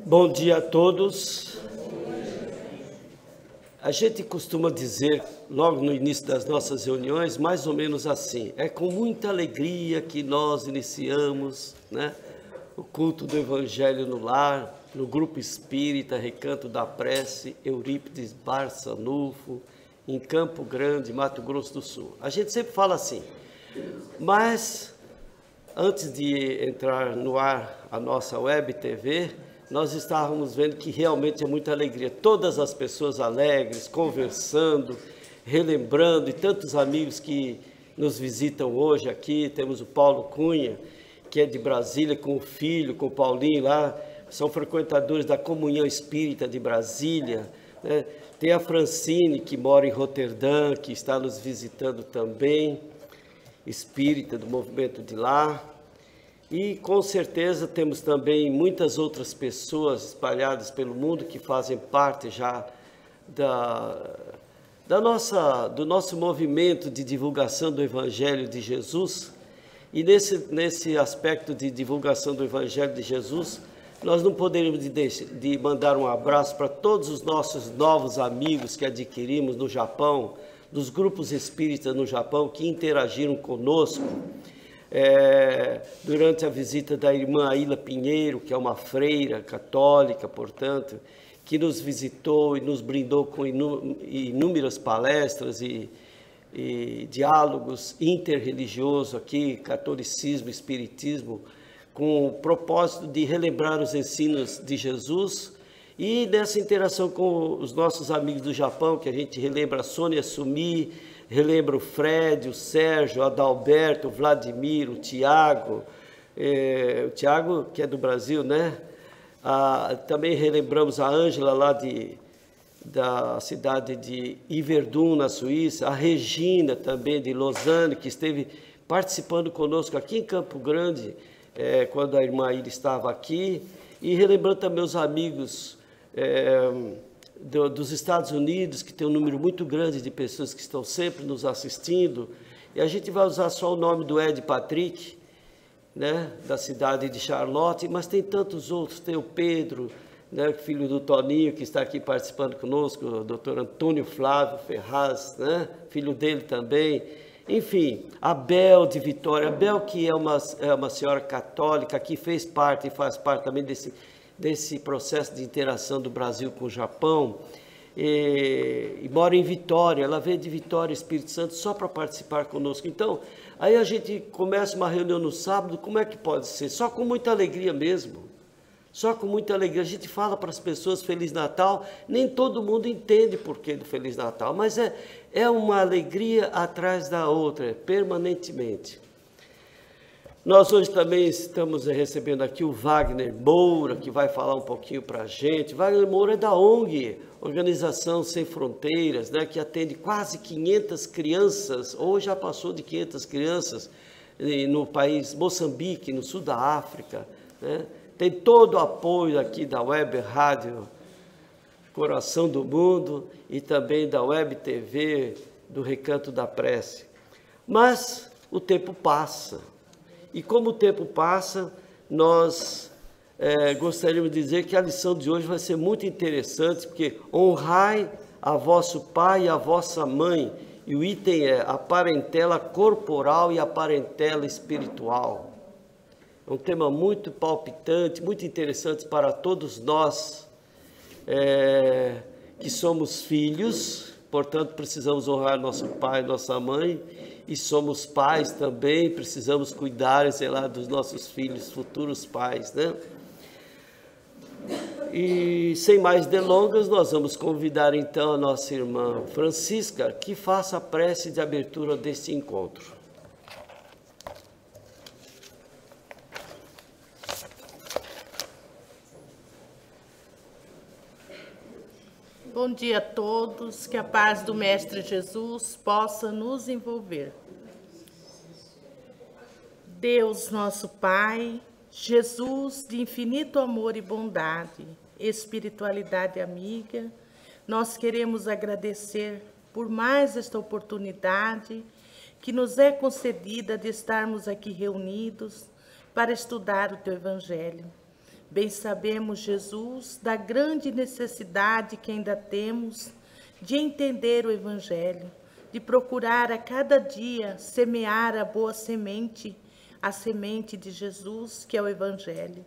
Bom dia a todos. A gente costuma dizer, logo no início das nossas reuniões, mais ou menos assim: é com muita alegria que nós iniciamos, o culto do Evangelho no Lar, no Grupo Espírita Recanto da Prece, Eurípides Barçanufo, em Campo Grande, Mato Grosso do Sul. A gente sempre fala assim, mas antes de entrar no ar a nossa web TV, nós estávamos vendo que realmente é muita alegria. Todas as pessoas alegres, conversando, relembrando, e tantos amigos que nos visitam hoje aqui. Temos o Paulo Cunha, que é de Brasília, com o filho, com o Paulinho lá, são frequentadores da Comunhão Espírita de Brasília, né? Tem a Francine, que mora em Roterdã, que está nos visitando também, espírita do movimento de lá. E com certeza temos também muitas outras pessoas espalhadas pelo mundo que fazem parte já do nosso movimento de divulgação do Evangelho de Jesus. E nesse aspecto de divulgação do Evangelho de Jesus, nós não poderíamos de mandar um abraço para todos os nossos novos amigos que adquirimos no Japão, dos grupos espíritas no Japão, que interagiram conosco durante a visita da irmã Aila Pinheiro, que é uma freira católica, portanto, que nos visitou e nos brindou com inúmeras palestras e diálogos interreligiosos aqui, catolicismo, espiritismo, com o propósito de relembrar os ensinos de Jesus. E nessa interação com os nossos amigos do Japão, que a gente relembra a Sônia Sumi, relembra o Fred, o Sérgio, o Adalberto, o Vladimir, o Tiago que é do Brasil, né? Também relembramos a Ângela lá da cidade de Yverdon, na Suíça, a Regina também de Lausanne, que esteve participando conosco aqui em Campo Grande, quando a irmã Ida estava aqui, e relembrando também os amigos dos Estados Unidos, que tem um número muito grande de pessoas que estão sempre nos assistindo. E a gente vai usar só o nome do Ed Patrick, né, da cidade de Charlotte, mas tem tantos outros. Tem o Pedro, né, filho do Toninho, que está aqui participando conosco, o doutor Antônio Flávio Ferraz, né, filho dele também. Enfim, a Bel de Vitória, a Bel, que é uma senhora católica, que fez parte e faz parte também desse processo de interação do Brasil com o Japão, e mora em Vitória. Ela veio de Vitória, Espírito Santo, só para participar conosco. Então, aí a gente começa uma reunião no sábado. Como é que pode ser? Só com muita alegria mesmo, só com muita alegria. A gente fala para as pessoas Feliz Natal, nem todo mundo entende o porquê do Feliz Natal, mas é uma alegria atrás da outra, permanentemente. Nós hoje também estamos recebendo aqui o Wagner Moura, que vai falar um pouquinho para a gente. Wagner Moura é da ONG, Organização Sem Fronteiras, né, que atende quase 500 crianças, ou já passou de 500 crianças, no país Moçambique, no sul da África, né? Tem todo o apoio aqui da Web Rádio Coração do Mundo e também da Web TV do Recanto da Prece. Mas o tempo passa. E como o tempo passa, nós gostaríamos de dizer que a lição de hoje vai ser muito interessante, porque honrai a vosso pai e a vossa mãe, e o item é a parentela corporal e a parentela espiritual. É um tema muito palpitante, muito interessante para todos nós que somos filhos, portanto precisamos honrar nosso pai e nossa mãe, e somos pais também, precisamos cuidar e zelar dos nossos filhos, futuros pais, né? E sem mais delongas, nós vamos convidar então a nossa irmã Francisca, que faça a prece de abertura deste encontro. Bom dia a todos, que a paz do Mestre Jesus possa nos envolver. Deus nosso Pai, Jesus de infinito amor e bondade, espiritualidade amiga, nós queremos agradecer por mais esta oportunidade que nos é concedida de estarmos aqui reunidos para estudar o Teu Evangelho, Bem sabemos, Jesus, da grande necessidade que ainda temos de entender o Evangelho, de procurar a cada dia semear a boa semente, a semente de Jesus, que é o Evangelho.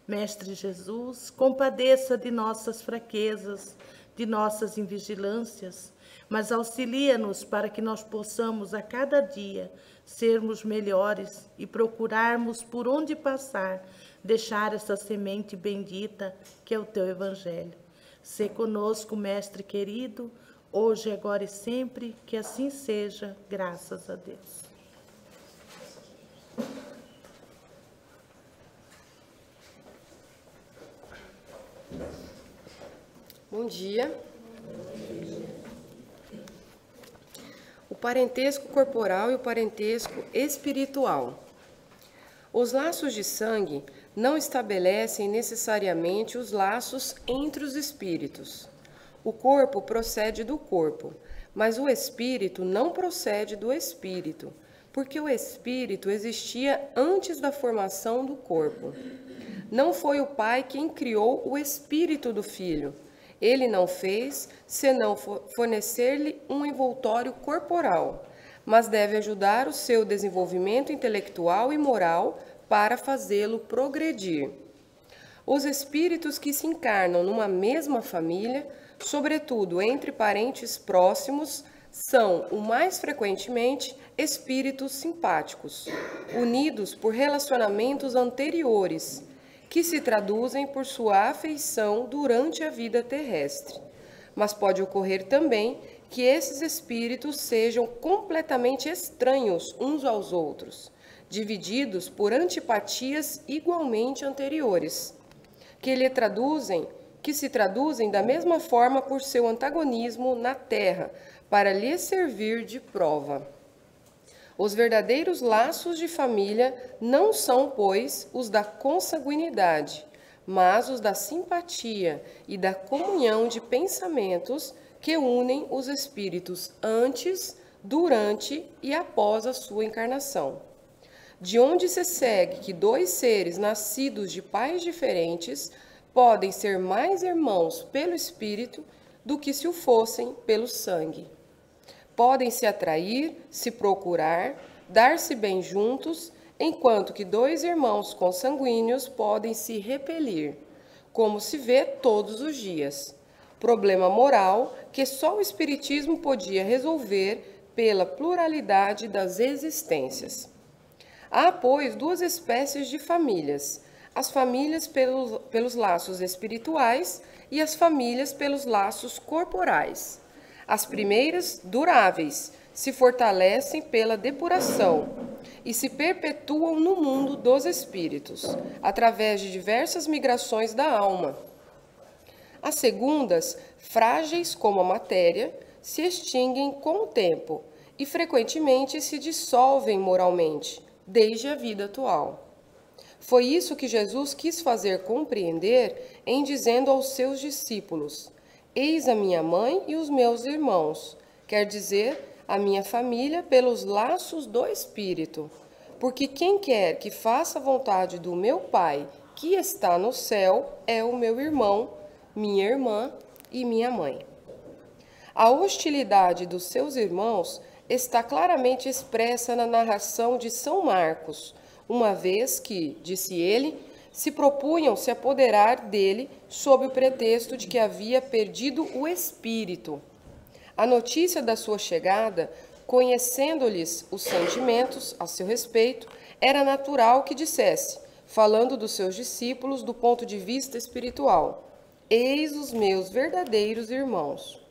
Mestre Jesus, compadeça de nossas fraquezas, de nossas invigilâncias, mas auxilia-nos para que nós possamos a cada dia sermos melhores e procurarmos por onde passar, deixar essa semente bendita que é o teu Evangelho. Sê conosco, Mestre querido, hoje, agora e sempre, que assim seja, graças a Deus. Bom dia. O parentesco corporal e o parentesco espiritual. Os laços de sangue não estabelecem necessariamente os laços entre os espíritos. O corpo procede do corpo, mas o espírito não procede do espírito, porque o espírito existia antes da formação do corpo. Não foi o pai quem criou o espírito do filho. Ele não fez senão fornecer-lhe um envoltório corporal, mas deve ajudar o seu desenvolvimento intelectual e moral para fazê-lo progredir. Os espíritos que se encarnam numa mesma família, sobretudo entre parentes próximos, são, o mais frequentemente, espíritos simpáticos, unidos por relacionamentos anteriores, que se traduzem por sua afeição durante a vida terrestre. Mas pode ocorrer também que esses espíritos sejam completamente estranhos uns aos outros, divididos por antipatias igualmente anteriores, que se traduzem da mesma forma por seu antagonismo na terra, para lhes servir de prova. Os verdadeiros laços de família não são, pois, os da consanguinidade, mas os da simpatia e da comunhão de pensamentos que unem os espíritos antes, durante e após a sua encarnação. De onde se segue que dois seres nascidos de pais diferentes podem ser mais irmãos pelo espírito do que se o fossem pelo sangue. Podem se atrair, se procurar, dar-se bem juntos, enquanto que dois irmãos consanguíneos podem se repelir, como se vê todos os dias. Problema moral que só o Espiritismo podia resolver pela pluralidade das existências. Há, pois, duas espécies de famílias: as famílias pelos laços espirituais e as famílias pelos laços corporais. As primeiras, duráveis, se fortalecem pela depuração e se perpetuam no mundo dos espíritos, através de diversas migrações da alma. As segundas, frágeis como a matéria, se extinguem com o tempo e frequentemente se dissolvem moralmente, desde a vida atual. Foi isso que Jesus quis fazer compreender em dizendo aos seus discípulos: eis a minha mãe e os meus irmãos, quer dizer, a minha família pelos laços do Espírito. Porque quem quer que faça a vontade do meu Pai, que está no céu, é o meu irmão, minha irmã e minha mãe. A hostilidade dos seus irmãos está claramente expressa na narração de São Marcos, uma vez que, disse ele, se propunham se apoderar dele sob o pretexto de que havia perdido o espírito. A notícia da sua chegada, conhecendo-lhes os sentimentos a seu respeito, era natural que dissesse, falando dos seus discípulos do ponto de vista espiritual: eis os meus verdadeiros irmãos.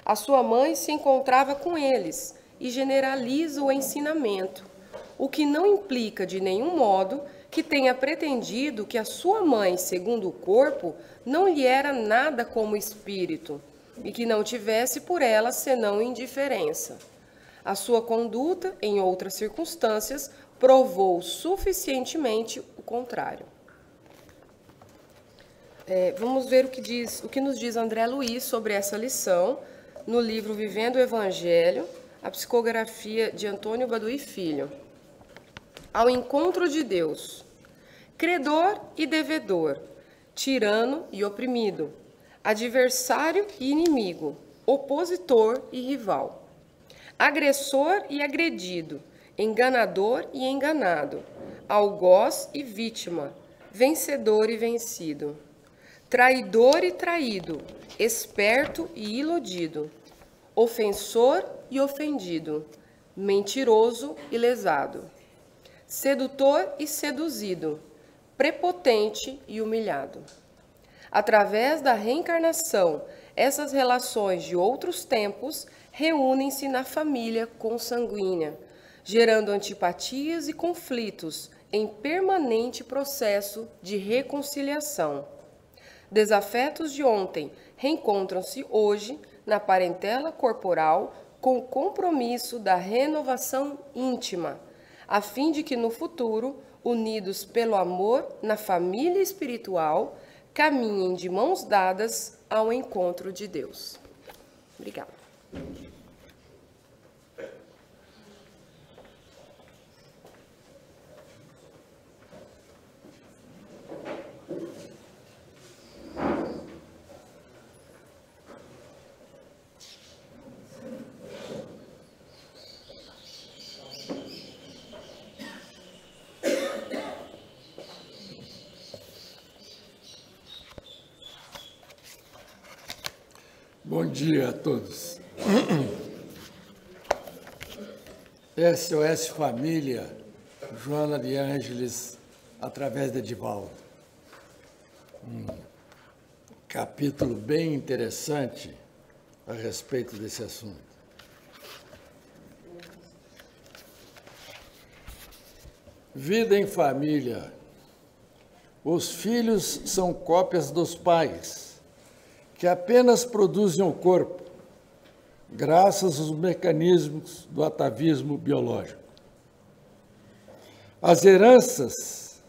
A sua mãe se encontrava com eles e generaliza o ensinamento, o que não implica de nenhum modo que tenha pretendido que a sua mãe, segundo o corpo, não lhe era nada como espírito, e que não tivesse por ela senão indiferença. A sua conduta, em outras circunstâncias, provou suficientemente o contrário. Vamos ver o que nos diz André Luiz sobre essa lição, no livro Vivendo o Evangelho, a psicografia de Antônio Baduy Filho. Ao encontro de Deus. Credor e devedor, tirano e oprimido, adversário e inimigo, opositor e rival, agressor e agredido, enganador e enganado, algoz e vítima, vencedor e vencido, traidor e traído, esperto e iludido, ofensor e ofendido, mentiroso e lesado, sedutor e seduzido, prepotente e humilhado. Através da reencarnação, essas relações de outros tempos reúnem-se na família consanguínea, gerando antipatias e conflitos em permanente processo de reconciliação. Desafetos de ontem reencontram-se hoje na parentela corporal com o compromisso da renovação íntima, a fim de que no futuro, unidos pelo amor na família espiritual, caminhem de mãos dadas ao encontro de Deus. Obrigada. Bom dia a todos. SOS Família, Joana de Ângeles, através de Edivaldo. Capítulo bem interessante a respeito desse assunto. Vida em família. Os filhos são cópias dos pais, que apenas produzem o corpo, graças aos mecanismos do atavismo biológico. As heranças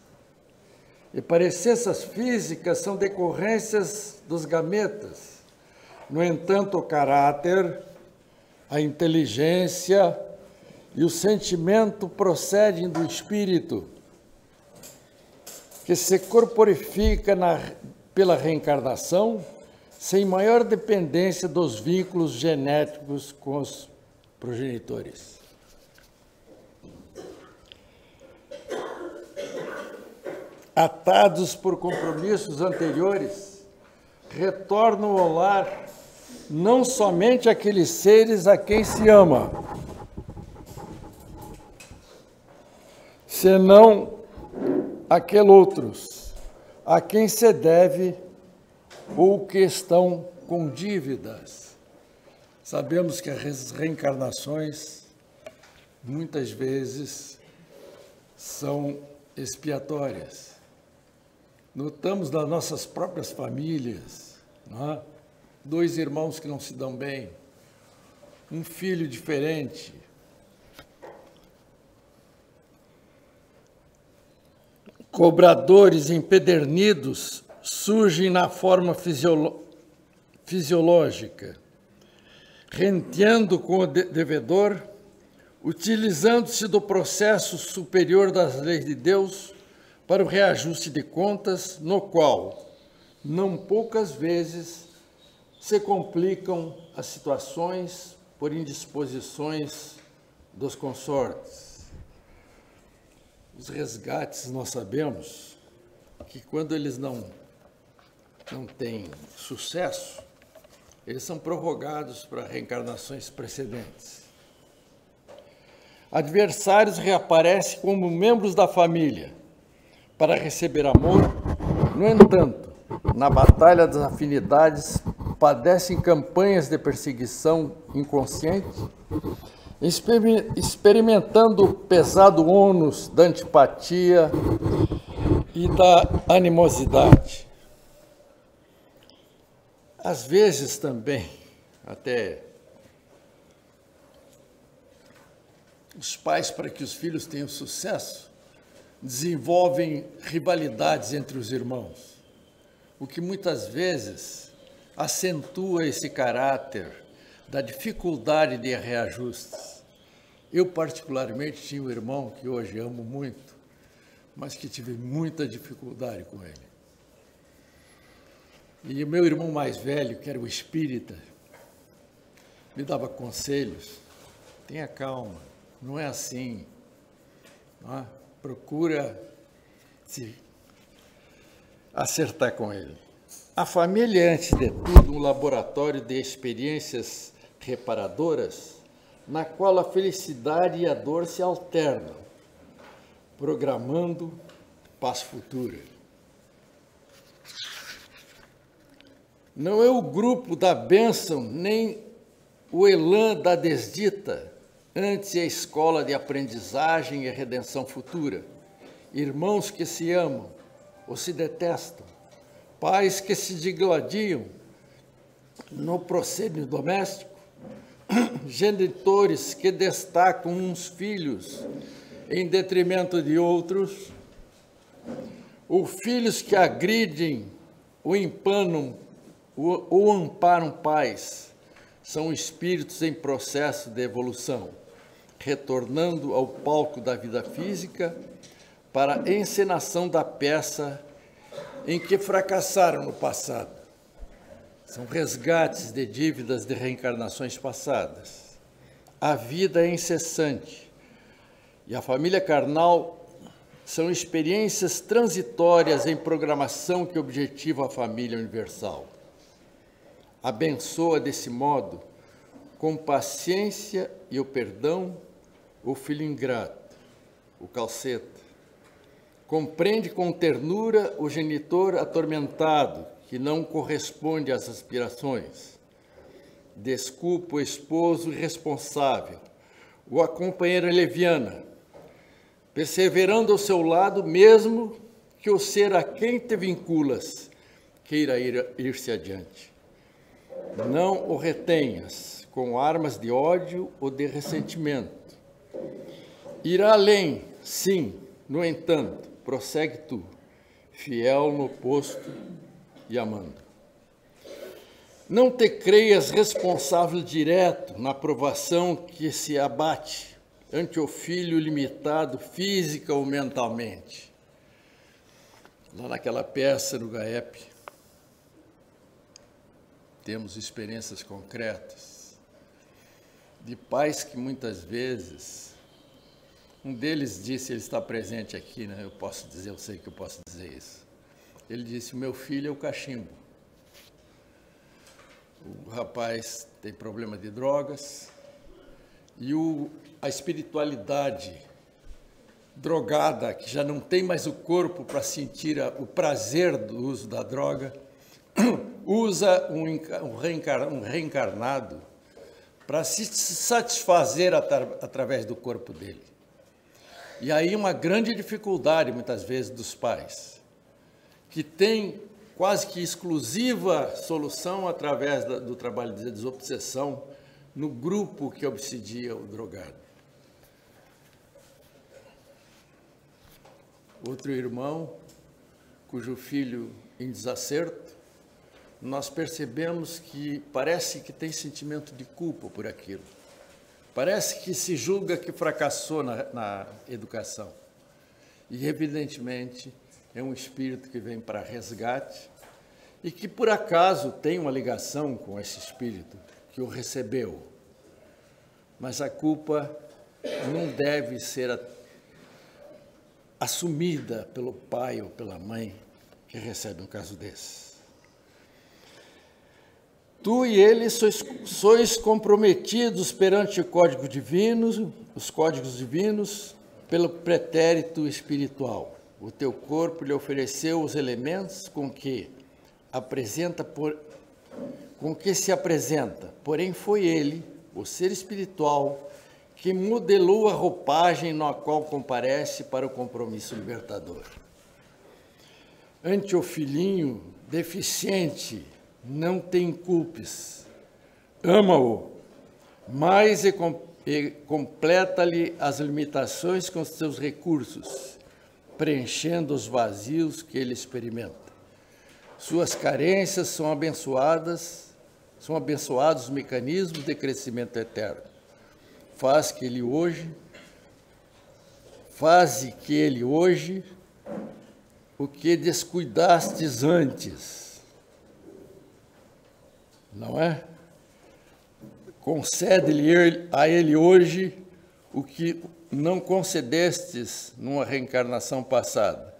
e parecenças físicas são decorrências dos gametas. No entanto, o caráter, a inteligência e o sentimento procedem do espírito, que se corporifica pela reencarnação, sem maior dependência dos vínculos genéticos com os progenitores. Atados por compromissos anteriores, retornam ao lar não somente aqueles seres a quem se ama, senão aqueles outros a quem se deve ou que estão com dívidas. Sabemos que as reencarnações, muitas vezes, são expiatórias. Notamos nas nossas próprias famílias, não é? 2 irmãos que não se dão bem, um filho diferente. Cobradores empedernidos surgem na forma fisiológica, renteando com o devedor, utilizando-se do processo superior das leis de Deus para o reajuste de contas, no qual, não poucas vezes, se complicam as situações por indisposições dos consortes. Os resgates, nós sabemos que quando eles não têm sucesso, eles são prorrogados para reencarnações precedentes. Adversários reaparecem como membros da família para receber amor. No entanto, na batalha das afinidades, padecem campanhas de perseguição inconsciente, experimentando o pesado ônus da antipatia e da animosidade. Às vezes também, até os pais, para que os filhos tenham sucesso, desenvolvem rivalidades entre os irmãos, o que muitas vezes acentua esse caráter da dificuldade de reajustes. Eu, particularmente, tinha um irmão que hoje amo muito, mas que tive muita dificuldade com ele. E o meu irmão mais velho, que era o espírita, me dava conselhos. Tenha calma, não é assim. Não é? Procura se acertar com ele. A família é, antes de tudo, um laboratório de experiências reparadoras, na qual a felicidade e a dor se alternam, programando paz futura. Não é o grupo da bênção, nem o elan da desdita, antes a escola de aprendizagem e redenção futura. Irmãos que se amam ou se detestam, pais que se digladiam no procênio doméstico, genitores que destacam uns filhos em detrimento de outros, ou filhos que agridem ou empanam ou amparam pais, são espíritos em processo de evolução, retornando ao palco da vida física para a encenação da peça em que fracassaram no passado. São resgates de dívidas de reencarnações passadas. A vida é incessante e a família carnal são experiências transitórias em programação que objetiva a família universal. Abençoa desse modo, com paciência e o perdão, o filho ingrato, o calceta. Compreende com ternura o genitor atormentado, que não corresponde às aspirações. Desculpa o esposo irresponsável, ou a companheira leviana, perseverando ao seu lado, mesmo que o ser a quem te vinculas queira ir-se adiante. Não o retenhas com armas de ódio ou de ressentimento. Irá além, sim, no entanto, prossegue tu, fiel no posto e amando. Não te creias responsável direto na provação que se abate ante o filho limitado física ou mentalmente. Lá naquela peça no GAEP, temos experiências concretas de pais que muitas vezes, um deles disse, ele está presente aqui, né? Eu posso dizer, eu sei que eu posso dizer isso. Ele disse, o meu filho é o cachimbo. O rapaz tem problema de drogas e a espiritualidade drogada, que já não tem mais o corpo para sentir o prazer do uso da droga, usa um reencarnado para se satisfazer através do corpo dele. E aí uma grande dificuldade, muitas vezes, dos pais, que tem quase que exclusiva solução através do trabalho de desobsessão no grupo que obsidia o drogado. Outro irmão, cujo filho em desacerto, nós percebemos que parece que tem sentimento de culpa por aquilo. Parece que se julga que fracassou na educação. E, evidentemente, é um espírito que vem para resgate e que, por acaso, tem uma ligação com esse espírito que o recebeu. Mas a culpa não deve ser assumida pelo pai ou pela mãe que recebe um caso desse. Tu e ele sois comprometidos perante o código divino, os códigos divinos, pelo pretérito espiritual. O teu corpo lhe ofereceu os elementos com que se apresenta, porém foi ele, o ser espiritual, que modelou a roupagem na qual comparece para o compromisso libertador. Ante o filhinho deficiente, não te inculpes, ama-o, mas completa-lhe as limitações com os teus recursos, preenchendo os vazios que ele experimenta. Suas carências são abençoados os mecanismos de crescimento eterno. Faze que ele hoje o que descuidastes antes. não é? Concede-lhe a ele hoje o que não concedestes numa reencarnação passada.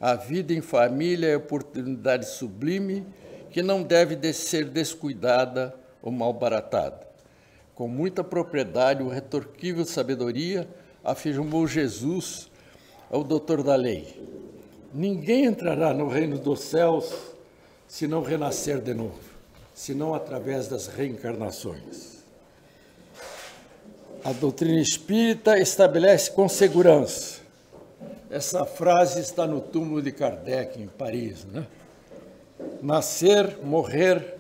A vida em família é oportunidade sublime que não deve ser descuidada ou malbaratada. Com muita propriedade, o retorquível sabedoria afirmou Jesus ao doutor da lei: ninguém entrará no reino dos céus se não renascer de novo, senão através das reencarnações. A doutrina espírita estabelece com segurança. Essa frase está no túmulo de Kardec, em Paris, né? Nascer, morrer,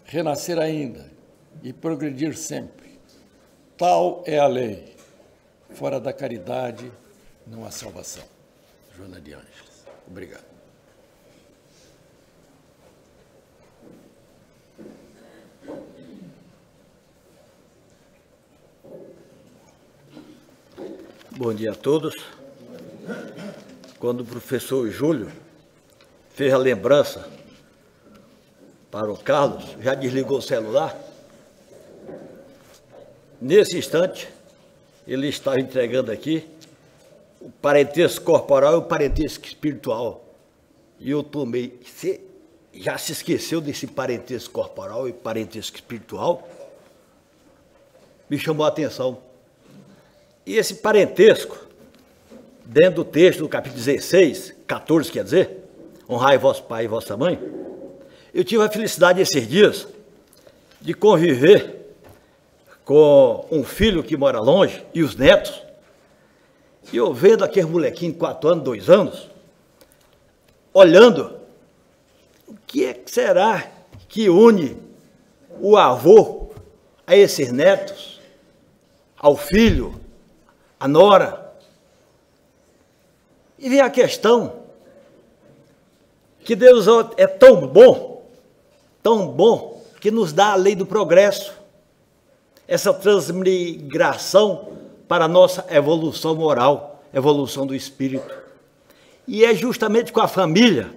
renascer ainda e progredir sempre. Tal é a lei. Fora da caridade não há salvação. Joana de Ângeles. Obrigado. Bom dia a todos. Quando o professor Júlio fez a lembrança para o Carlos, já desligou o celular, nesse instante, ele estava entregando aqui o parentesco corporal e o parentesco espiritual. E eu tomei, você já se esqueceu desse parentesco corporal e parentesco espiritual? Me chamou a atenção. E esse parentesco, dentro do texto do capítulo 16, 14, quer dizer, honrai vosso pai e vossa mãe, eu tive a felicidade esses dias de conviver com um filho que mora longe e os netos, e eu vendo aquele molequinho de 4 anos, 2 anos, olhando, o que é que será que une o avô a esses netos, ao filho, a nora? E vem a questão que Deus é tão bom, que nos dá a lei do progresso, essa transmigração para a nossa evolução moral, evolução do espírito. E é justamente com a família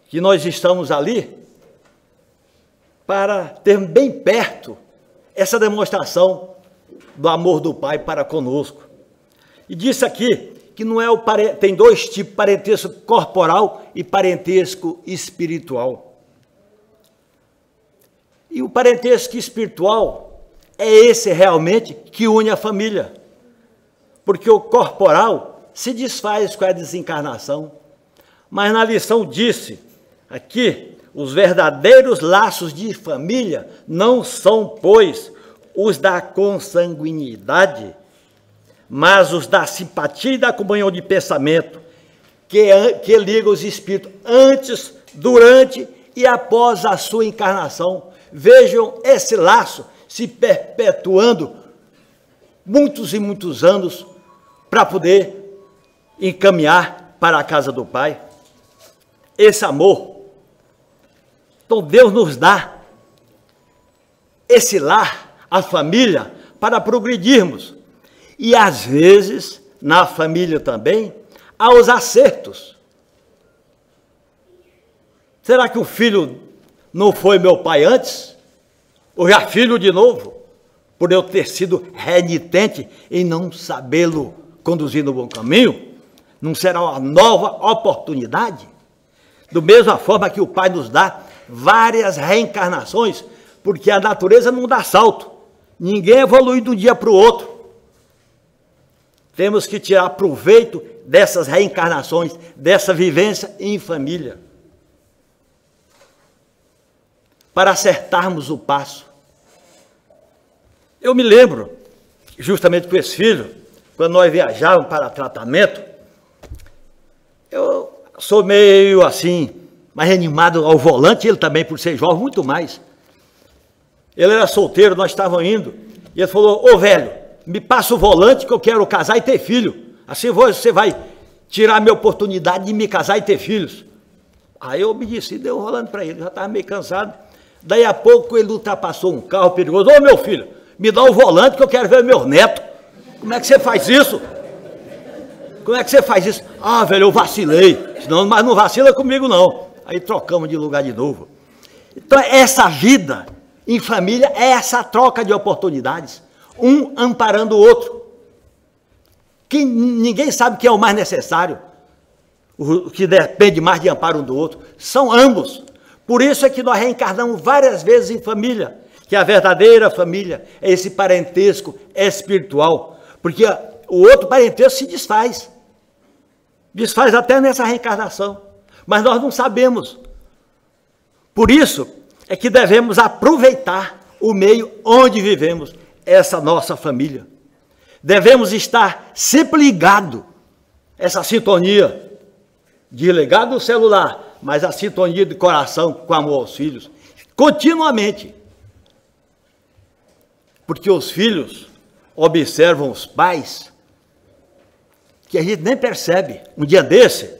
que nós estamos ali para ter bem perto essa demonstração do amor do Pai para conosco. E disse aqui que não é tem 2 tipos, parentesco corporal e parentesco espiritual. E o parentesco espiritual é esse realmente que une a família, porque o corporal se desfaz com a desencarnação. Mas na lição disse aqui, os verdadeiros laços de família não são, pois, os da consanguinidade, mas os da simpatia e da comunhão de pensamento, que liga os espíritos antes, durante e após a sua encarnação. Vejam esse laço se perpetuando muitos e muitos anos para poder encaminhar para a casa do Pai. Esse amor. Então Deus nos dá esse lar, a família, para progredirmos. E às vezes, na família também, há os acertos. Será que o filho não foi meu pai antes? Ou já filho de novo? Por eu ter sido renitente em não sabê-lo conduzir no bom caminho? Não será uma nova oportunidade? Da mesma forma que o Pai nos dá várias reencarnações, porque a natureza não dá salto. Ninguém evolui de um dia para o outro. Temos que tirar proveito dessas reencarnações, dessa vivência em família, para acertarmos o passo. Eu me lembro, justamente com esse filho, quando nós viajávamos para tratamento, eu sou meio assim, mais animado ao volante, ele também, por ser jovem, muito mais. Ele era solteiro, nós estávamos indo, e ele falou: ô velho, me passa o volante que eu quero casar e ter filho. Assim você vai tirar a minha oportunidade de me casar e ter filhos. Aí eu obedeci, dei o volante para ele, já estava meio cansado. Daí a pouco ele ultrapassou um carro perigoso. Ô meu filho, me dá o volante que eu quero ver meus netos. Como é que você faz isso? Como é que você faz isso? Ah, velho, eu vacilei. Não, mas não vacila comigo não. Aí trocamos de lugar de novo. Então, essa vida em família é essa troca de oportunidades, um amparando o outro. Que ninguém sabe quem é o mais necessário, o que depende mais de amparo um do outro, são ambos. Por isso é que nós reencarnamos várias vezes em família, que a verdadeira família é esse parentesco espiritual, porque o outro parentesco se desfaz até nessa reencarnação, mas nós não sabemos. Por isso é que devemos aproveitar o meio onde vivemos, essa nossa família. Devemos estar sempre ligado, essa sintonia de ligado no celular, mas a sintonia de coração com amor aos filhos, continuamente. Porque os filhos observam os pais que a gente nem percebe. Um dia desse,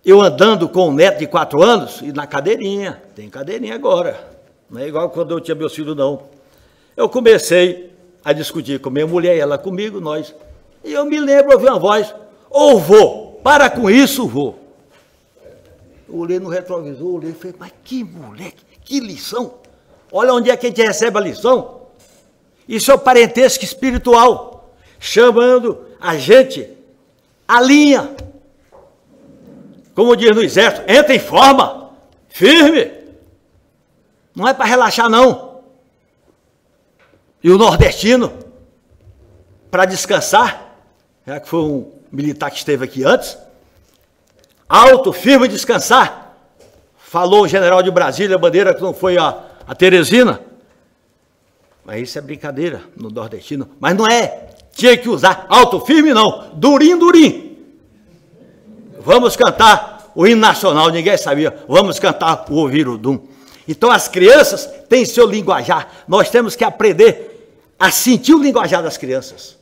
eu andando com um neto de 4 anos e na cadeirinha, tem cadeirinha agora, não é igual quando eu tinha meus filhos não. Eu comecei a discutir com minha mulher, ela comigo, nós. E eu me lembro, ouvi uma voz, ô vô, para com isso, vô. Eu olhei no retrovisor, olhei e falei, mas que moleque, que lição. Olha onde é que a gente recebe a lição. Isso é o parentesco espiritual, chamando a gente à linha. Como diz no exército, entra em forma, firme. Não é para relaxar, não. E o nordestino, para descansar, já que foi um militar que esteve aqui antes, alto, firme, descansar. Falou o general de Brasília, bandeira que não foi a Teresina. Mas isso é brincadeira no nordestino. Mas não é, tinha que usar alto, firme, não. Durim, durim. Vamos cantar o hino nacional, ninguém sabia. Vamos cantar o Ouvirodum. Então as crianças têm seu linguajar. Nós temos que aprender a sentir o linguajar das crianças.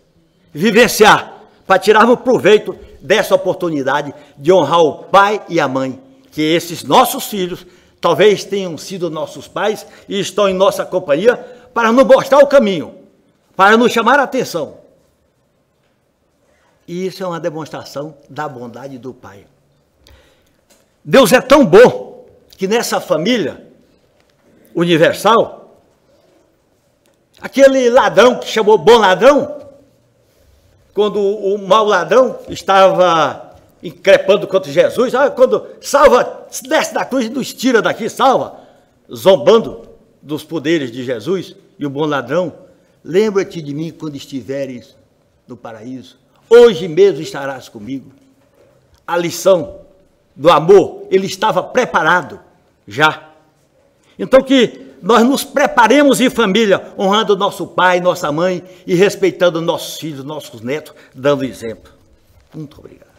Vivenciar, para tirarmos proveito dessa oportunidade de honrar o pai e a mãe. Que esses nossos filhos talvez tenham sido nossos pais e estão em nossa companhia para nos mostrar o caminho, para nos chamar a atenção. E isso é uma demonstração da bondade do Pai. Deus é tão bom que nessa família universal, aquele ladrão que chamou bom ladrão, quando o mau ladrão estava increpando contra Jesus, quando salva, desce da cruz e nos tira daqui, salva, zombando dos poderes de Jesus, e o bom ladrão, lembra-te de mim quando estiveres no paraíso, hoje mesmo estarás comigo. A lição do amor, ele estava preparado já. Então que nós nos preparemos em família, honrando nosso pai, nossa mãe e respeitando nossos filhos, nossos netos, dando exemplo. Muito obrigado.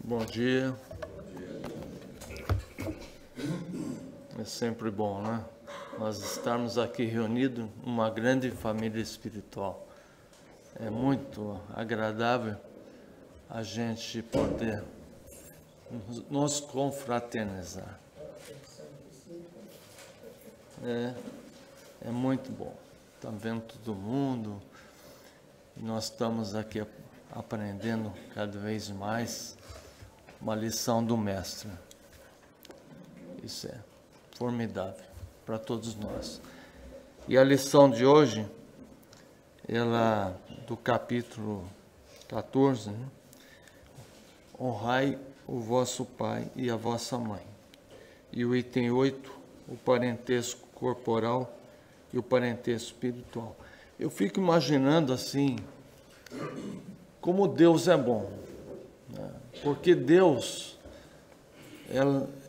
Bom dia. É sempre bom, né? Nós estarmos aqui reunidos, uma grande família espiritual. É muito agradável a gente poder nos confraternizar. É muito bom. Está vendo todo mundo. Nós estamos aqui aprendendo cada vez mais uma lição do Mestre. Isso é formidável para todos nós. E a lição de hoje, ela do capítulo 14, né? Honrai o vosso pai e a vossa mãe. E o item 8, o parentesco corporal e o parentesco espiritual. Eu fico imaginando assim, como Deus é bom, né? Porque Deus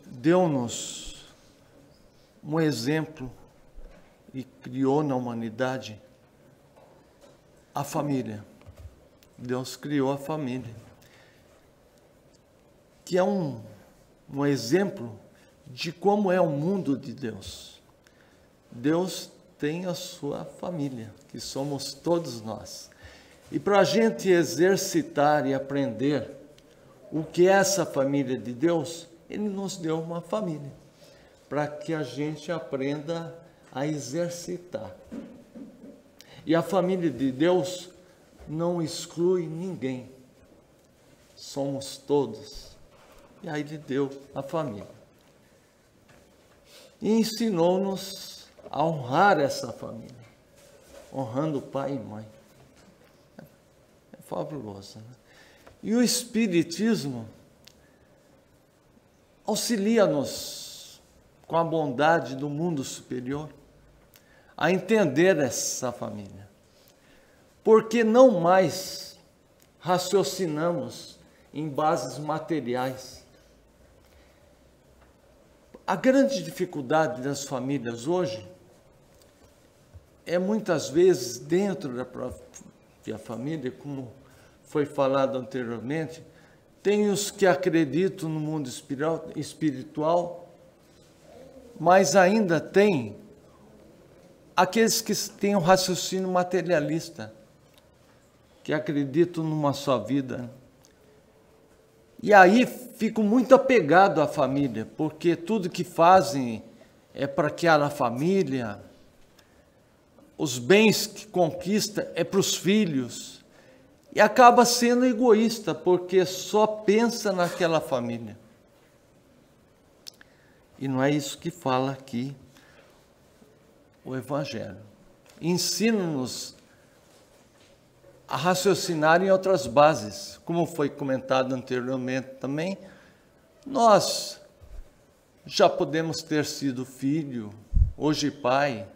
deu-nos um exemplo e criou na humanidade a família. Deus criou a família, que é um exemplo de como é o mundo de Deus. Deus tem a sua família, que somos todos nós. E para a gente exercitar e aprender o que é essa família de Deus, Ele nos deu uma família. para que a gente aprenda a exercitar. E a família de Deus não exclui ninguém. Somos todos. E aí Ele deu a família. E ensinou-nos a honrar essa família, honrando pai e mãe. É fabuloso, né? E o Espiritismo auxilia-nos, com a bondade do mundo superior, a entender essa família. Porque não mais raciocinamos em bases materiais. A grande dificuldade das famílias hoje é muitas vezes dentro da própria família, como foi falado anteriormente, tem os que acreditam no mundo espiritual, mas ainda tem aqueles que têm um raciocínio materialista, que acreditam numa só vida. E aí fico muito apegado à família, porque tudo que fazem é para aquela família, os bens que conquista é para os filhos, e acaba sendo egoísta, porque só pensa naquela família. E não é isso que fala aqui o Evangelho. Ensina-nos a raciocinar em outras bases, como foi comentado anteriormente também. Nós já podemos ter sido filho, hoje pai,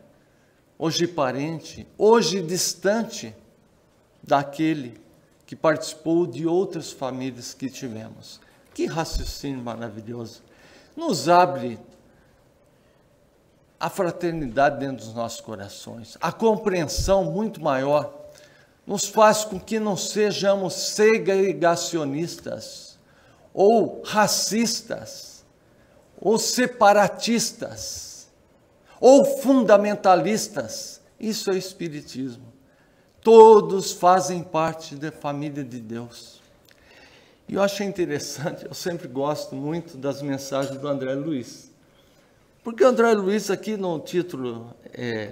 hoje parente, hoje distante daquele que participou de outras famílias que tivemos. Que raciocínio maravilhoso! Nos abre a fraternidade dentro dos nossos corações, a compreensão muito maior, nos faz com que não sejamos segregacionistas, ou racistas, ou separatistas, ou fundamentalistas. Isso é o Espiritismo. Todos fazem parte da família de Deus. E eu achei interessante, eu sempre gosto muito das mensagens do André Luiz. Porque o André Luiz, aqui no título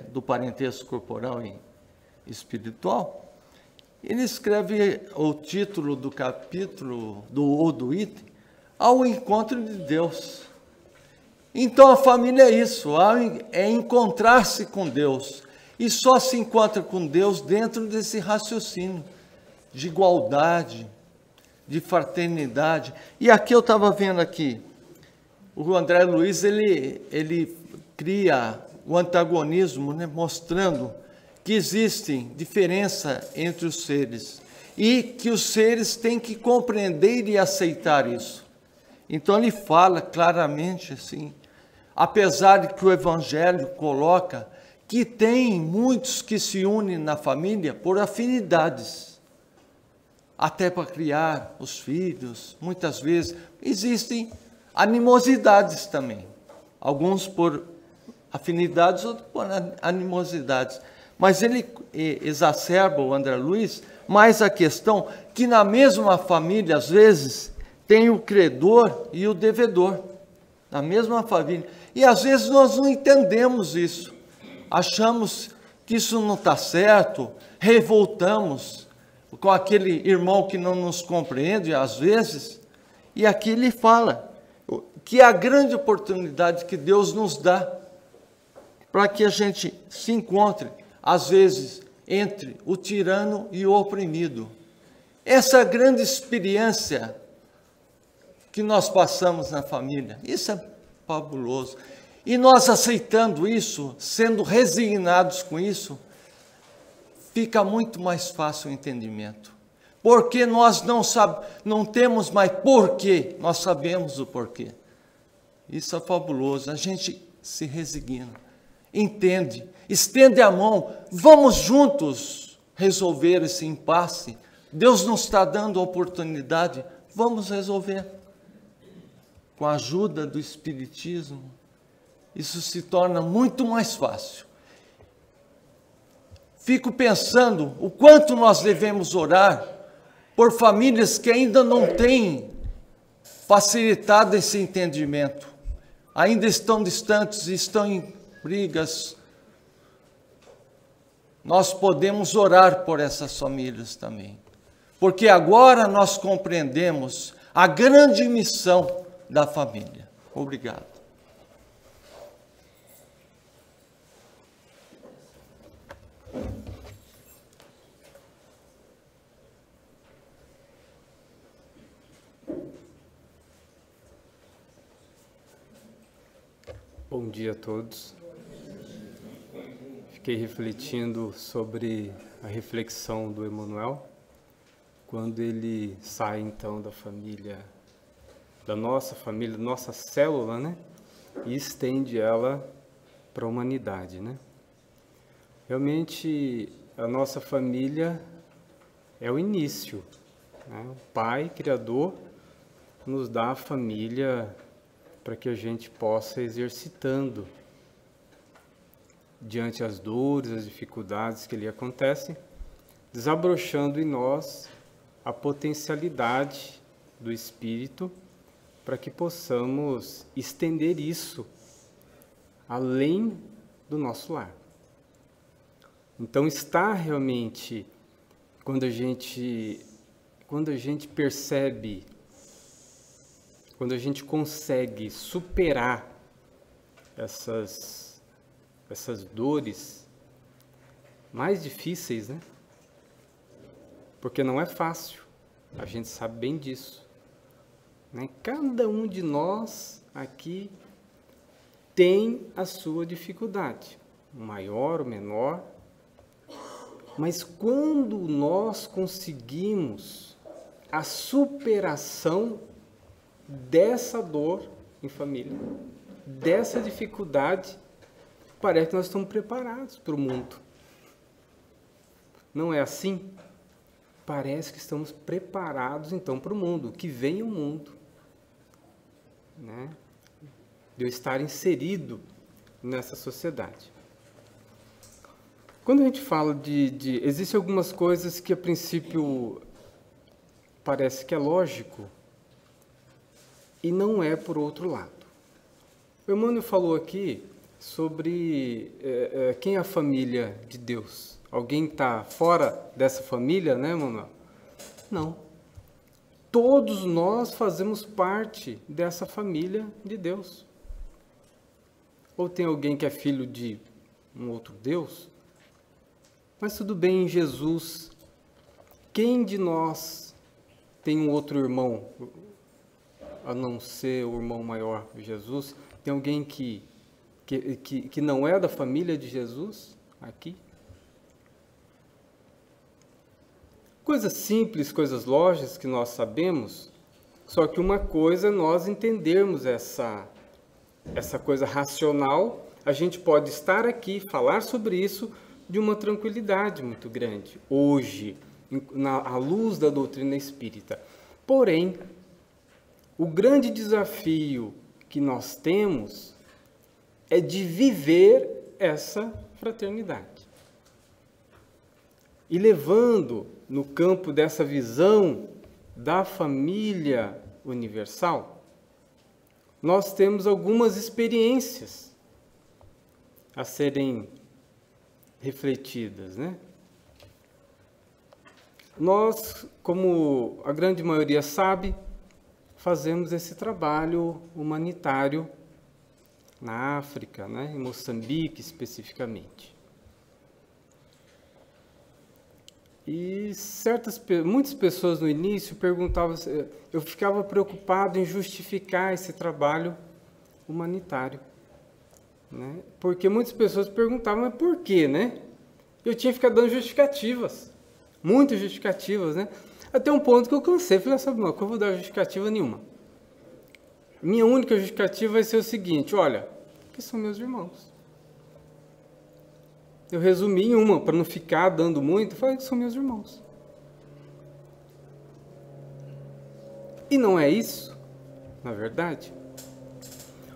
do Parentesco Corporal e Espiritual, ele escreve o título do capítulo, ou do item, ao encontro de Deus. Então a família é isso, é encontrar-se com Deus. E só se encontra com Deus dentro desse raciocínio de igualdade, de fraternidade. E aqui eu estava vendo aqui, o André Luiz, ele cria o antagonismo, né, mostrando que existem diferença entre os seres e que os seres têm que compreender e aceitar isso. Então ele fala claramente assim, apesar de que o Evangelho coloca que tem muitos que se unem na família por afinidades, até para criar os filhos, muitas vezes existem animosidades também, alguns por afinidades, outros por animosidades, mas ele exacerba, o André Luiz, mais a questão que na mesma família, às vezes, tem o credor e o devedor, na mesma família, e às vezes nós não entendemos isso, achamos que isso não está certo, revoltamos com aquele irmão que não nos compreende, às vezes, e aqui ele fala que é a grande oportunidade que Deus nos dá para que a gente se encontre, às vezes, entre o tirano e o oprimido. Essa grande experiência que nós passamos na família, isso é fabuloso. E nós aceitando isso, sendo resignados com isso, fica muito mais fácil o entendimento. Porque nós não temos mais porquê, nós sabemos o porquê. Isso é fabuloso, a gente se resigna, entende, estende a mão, vamos juntos resolver esse impasse. Deus nos está dando a oportunidade, vamos resolver. Com a ajuda do Espiritismo, isso se torna muito mais fácil. Fico pensando o quanto nós devemos orar por famílias que ainda não têm facilitado esse entendimento. ainda estão distantes, estão em brigas, nós podemos orar por essas famílias também. Porque agora nós compreendemos a grande missão da família. Obrigado. Bom dia a todos. Fiquei refletindo sobre a reflexão do Emmanuel, quando ele sai então da família, da nossa célula, né? E estende ela para a humanidade, né? Realmente a nossa família é o início, né? O Pai Criador nos dá a família para que a gente possa exercitando diante as dores, as dificuldades que lhe acontecem, desabrochando em nós a potencialidade do Espírito para que possamos estender isso além do nosso lar. Então está realmente, quando a gente percebe, quando a gente consegue superar essas dores mais difíceis, né? Porque não é fácil, a gente sabe bem disso, né? Cada um de nós aqui tem a sua dificuldade, o maior, o menor, mas quando nós conseguimos a superação dessa dor em família, dessa dificuldade, parece que nós estamos preparados para o mundo. Não é assim? Parece que estamos preparados, então, para o mundo, que vem o mundo, né? De eu estar inserido nessa sociedade. Quando a gente fala existem algumas coisas que, a princípio, parece que é lógico, e não é por outro lado. O Emmanuel falou aqui sobre quem é a família de Deus. Alguém está fora dessa família, né, Emmanuel? Não. Todos nós fazemos parte dessa família de Deus. Ou tem alguém que é filho de um outro Deus? Mas tudo bem, em Jesus, quem de nós tem um outro irmão, a não ser o irmão maior, Jesus? Tem alguém que não é da família de Jesus aqui? Coisas simples, coisas lógicas que nós sabemos, só que uma coisa é nós entendermos essa coisa racional, a gente pode estar aqui, falar sobre isso de uma tranquilidade muito grande, hoje, à luz da doutrina espírita. Porém, o grande desafio que nós temos é de viver essa fraternidade. E levando no campo dessa visão da família universal, nós temos algumas experiências a serem refletidas, né? Nós, como a grande maioria sabe, fazemos esse trabalho humanitário na África, né? Em Moçambique especificamente. E muitas pessoas no início perguntavam, eu ficava preocupado em justificar esse trabalho humanitário, né? Porque muitas pessoas perguntavam, mas por quê, né? Eu tinha que ficar dando justificativas, muitas justificativas, né? Até um ponto que eu cansei, falei, sabe, não, que eu vou dar justificativa nenhuma. Minha única justificativa vai ser o seguinte, olha, que são meus irmãos. Eu resumi em uma, para não ficar dando muito, eu falei que são meus irmãos. E não é isso, na verdade.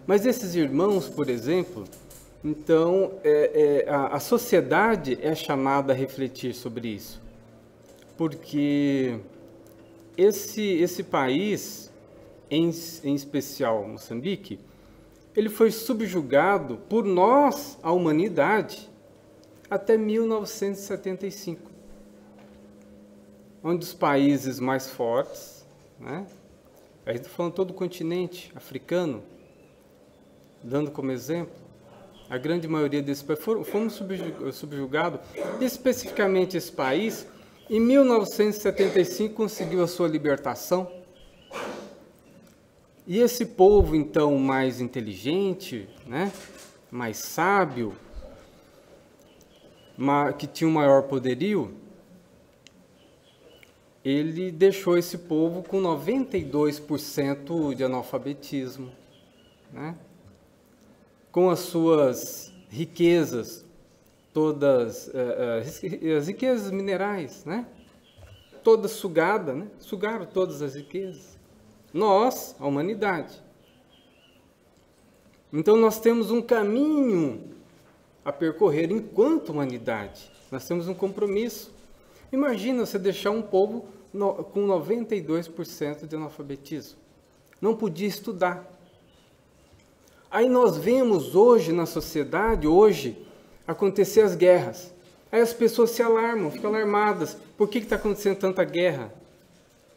Mas esses irmãos, por exemplo, então, a sociedade é chamada a refletir sobre isso. Porque esse país, em especial Moçambique, ele foi subjugado por nós, a humanidade, até 1975, onde os países mais fortes, né? A gente está falando todo o continente africano, dando como exemplo, a grande maioria desses países fomos subjugados, especificamente esse país, em 1975 conseguiu a sua libertação. E esse povo, então, mais inteligente, né, mais sábio, que tinha um maior poderio, ele deixou esse povo com 92% de analfabetismo, né, com as suas riquezas, todas as riquezas minerais, né, todas sugadas, né, sugaram todas as riquezas. Nós, a humanidade. Então nós temos um caminho a percorrer enquanto humanidade. Nós temos um compromisso. Imagina você deixar um povo com 92% de analfabetismo. Não podia estudar. Aí nós vemos hoje na sociedade, acontecer as guerras. Aí as pessoas se alarmam, ficam alarmadas. Por que está acontecendo tanta guerra?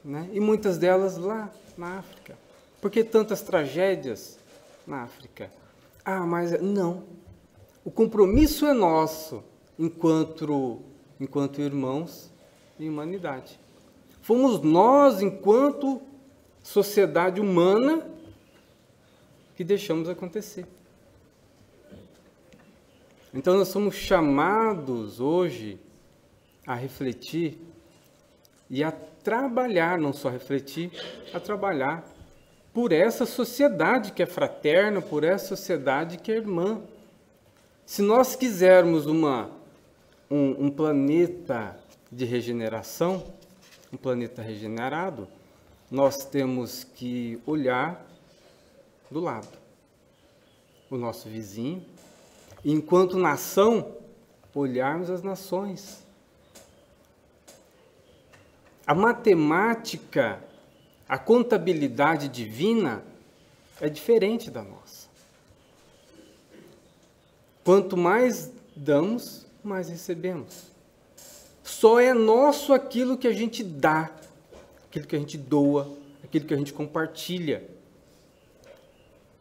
Né? E muitas delas lá na África. Por que tantas tragédias na África? Ah, mas não. O compromisso é nosso enquanto irmãos em humanidade. Fomos nós, enquanto sociedade humana, que deixamos acontecer. Então nós somos chamados hoje a refletir e a trabalhar, não só refletir, a trabalhar por essa sociedade que é fraterna, por essa sociedade que é irmã. Se nós quisermos um planeta de regeneração, um planeta regenerado, nós temos que olhar do lado, o nosso vizinho, e enquanto nação, olharmos as nações. A matemática, a contabilidade divina é diferente da nossa. Quanto mais damos, mais recebemos. Só é nosso aquilo que a gente dá, aquilo que a gente doa, aquilo que a gente compartilha.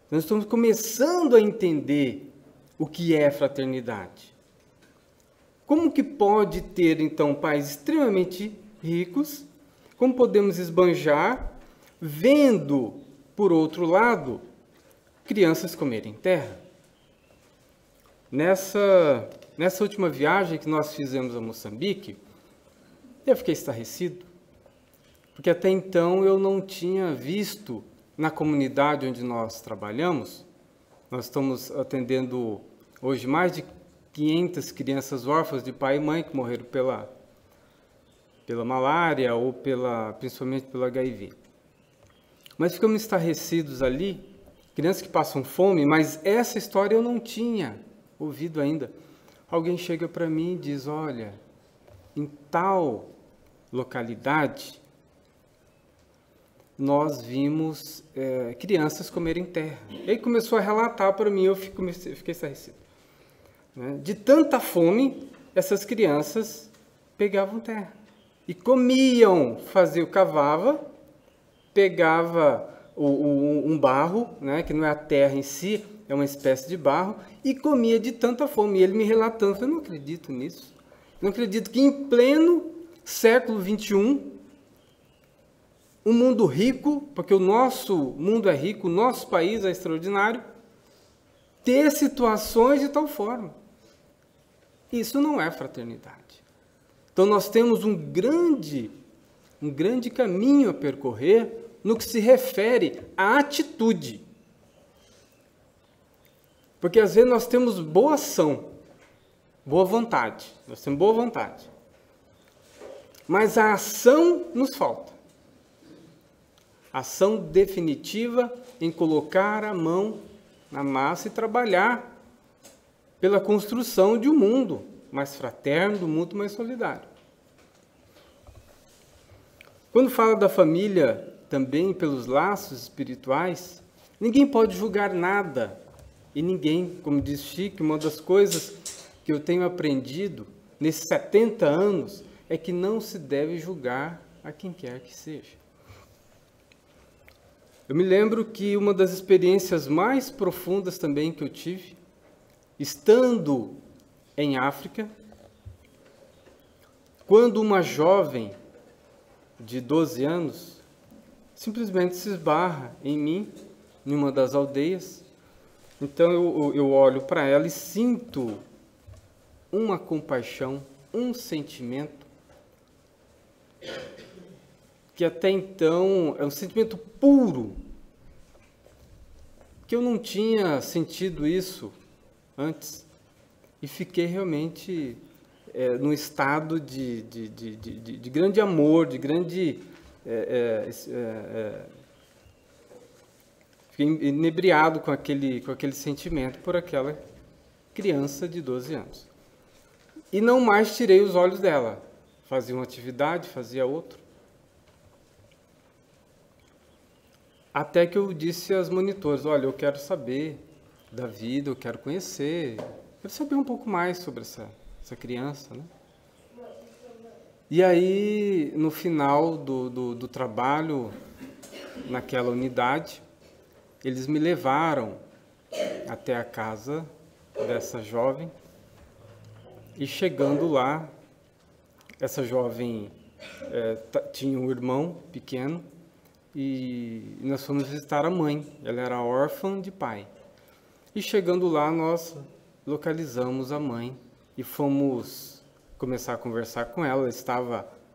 Nós estamos começando a entender o que é fraternidade. Como que pode ter, então, pais extremamente ricos? Como podemos esbanjar, vendo, por outro lado, crianças comerem terra? Nessa última viagem que nós fizemos a Moçambique, eu fiquei estarrecido, porque até então eu não tinha visto na comunidade onde nós trabalhamos. Nós estamos atendendo hoje mais de 500 crianças órfãs de pai e mãe que morreram pela malária ou principalmente pelo HIV. Mas ficamos estarrecidos ali, crianças que passam fome, mas essa história eu não tinha ouvido ainda. Alguém chega para mim e diz, olha, em tal localidade, nós vimos crianças comerem terra. Ele começou a relatar para mim, eu fiquei estarrecido. Né? De tanta fome, essas crianças pegavam terra e comiam, cavava, pegava um barro, né, que não é a terra em si, é uma espécie de barro, e comia de tanta fome. E ele me relatando, eu não acredito nisso. Não acredito que em pleno século XXI, um mundo rico, porque o nosso mundo é rico, o nosso país é extraordinário, ter situações de tal forma. Isso não é fraternidade. Então nós temos um grande caminho a percorrer no que se refere à atitude. Porque às vezes nós temos boa ação, boa vontade, mas a ação nos falta. Ação definitiva em colocar a mão na massa e trabalhar pela construção de um mundo mais fraterno, de um mundo mais solidário. Quando fala da família também pelos laços espirituais, Ninguém pode julgar nada. E ninguém, como diz Chico, uma das coisas que eu tenho aprendido nesses 70 anos é que não se deve julgar a quem quer que seja. Eu me lembro que uma das experiências mais profundas também que eu tive, estando em África, quando uma jovem de 12 anos simplesmente se esbarra em mim, em uma das aldeias. Então eu olho para ela e sinto uma compaixão, um sentimento que até então é um sentimento puro, que eu não tinha sentido isso antes, e fiquei realmente num estado de grande amor, de grande... fiquei inebriado com aquele sentimento por aquela criança de 12 anos. E não mais tirei os olhos dela. Fazia uma atividade, fazia outra. Até que eu disse às monitoras, olha, eu quero saber da vida, eu quero conhecer, quero saber um pouco mais sobre essa criança, né? E aí, no final do trabalho, naquela unidade, eles me levaram até a casa dessa jovem, e chegando lá, essa jovem tinha um irmão pequeno, e nós fomos visitar a mãe. Ela era órfã de pai. E chegando lá, nós localizamos a mãe e fomos começar a conversar com ela. Ela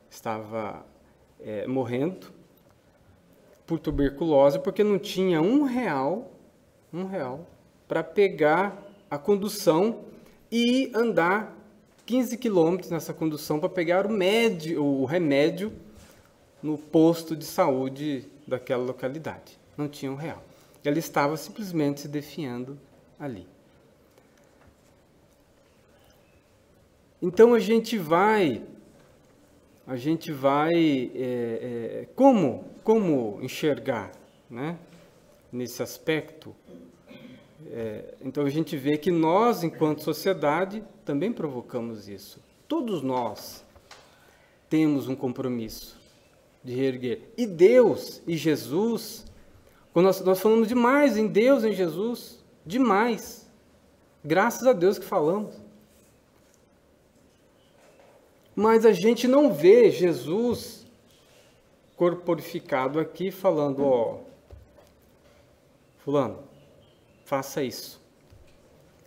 estava morrendo por tuberculose, porque não tinha um real para pegar a condução e andar 15 quilômetros nessa condução para pegar o remédio no posto de saúde daquela localidade. Não tinha um real. Ela estava simplesmente se definhando ali. Então a gente vai como enxergar, né, nesse aspecto? Então a gente vê que nós, enquanto sociedade, também provocamos isso. Todos nós temos um compromisso de reerguer. E Deus e Jesus, quando nós falamos demais em Deus e em Jesus, demais. Graças a Deus que falamos. Mas a gente não vê Jesus corporificado aqui falando, ó, fulano, faça isso.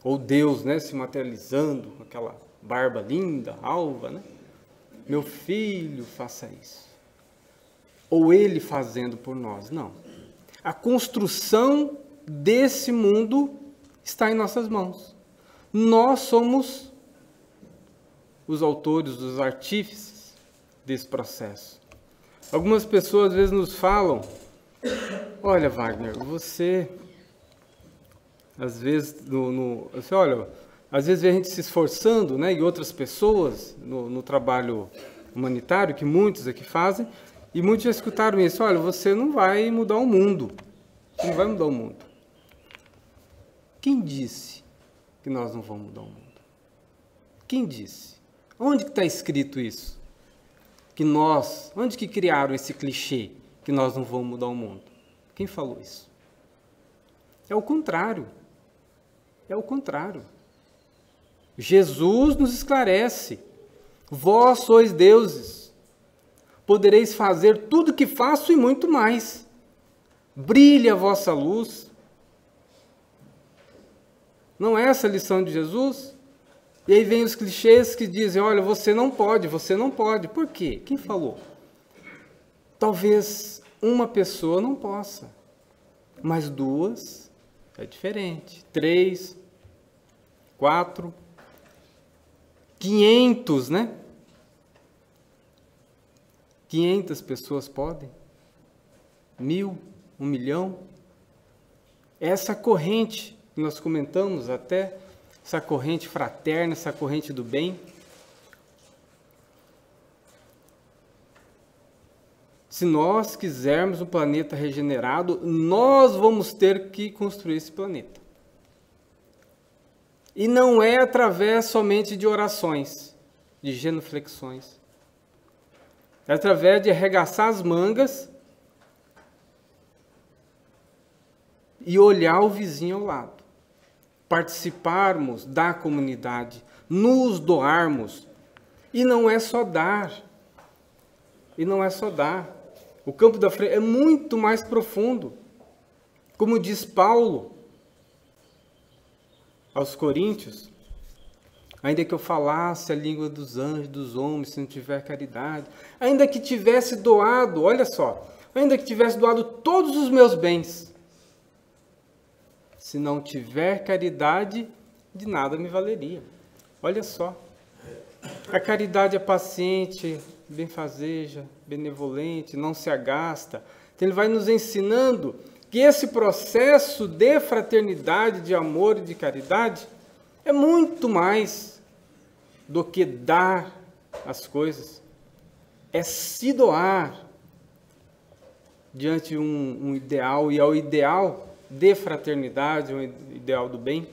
Ou Deus, né, se materializando com aquela barba linda, alva, né? Meu filho, faça isso. Ou Ele fazendo por nós. Não. A construção desse mundo está em nossas mãos. Nós somos os autores, os artífices desse processo. Algumas pessoas às vezes nos falam, olha, Wagner, você, às vezes, olha, às vezes vê a gente se esforçando, né, e outras pessoas no trabalho humanitário, que muitos aqui fazem, e muitos já escutaram isso, olha, você não vai mudar o mundo, você não vai mudar o mundo. Quem disse que nós não vamos mudar o mundo? Quem disse? Onde que está escrito isso? Onde que criaram esse clichê que nós não vamos mudar o mundo? Quem falou isso? É o contrário. É o contrário. Jesus nos esclarece. Vós sois deuses. Podereis fazer tudo o que faço e muito mais. Brilhe a vossa luz. Não é essa a lição de Jesus? E aí vem os clichês que dizem, olha, você não pode, você não pode. Por quê? Quem falou? Talvez uma pessoa não possa, mas duas é diferente. 3, 4, 500, né? 500 pessoas podem. 1000, 1 milhão. Essa corrente que nós comentamos até, essa corrente fraterna, essa corrente do bem. Se nós quisermos um planeta regenerado, nós vamos ter que construir esse planeta. E não é através somente de orações, de genuflexões. É através de arregaçar as mangas e olhar o vizinho ao lado. Participarmos da comunidade, nos doarmos. E não é só dar. E não é só dar. O campo da frente é muito mais profundo. Como diz Paulo aos Coríntios, ainda que eu falasse a língua dos anjos, dos homens, se não tiver caridade, ainda que tivesse doado, olha só, ainda que tivesse doado todos os meus bens, se não tiver caridade, de nada me valeria. Olha só, a caridade é paciente, benfazeja, benevolente, não se agasta. Então ele vai nos ensinando que esse processo de fraternidade, de amor e de caridade é muito mais do que dar as coisas. É se doar diante de um ideal, e ao ideal de fraternidade, um ideal do bem.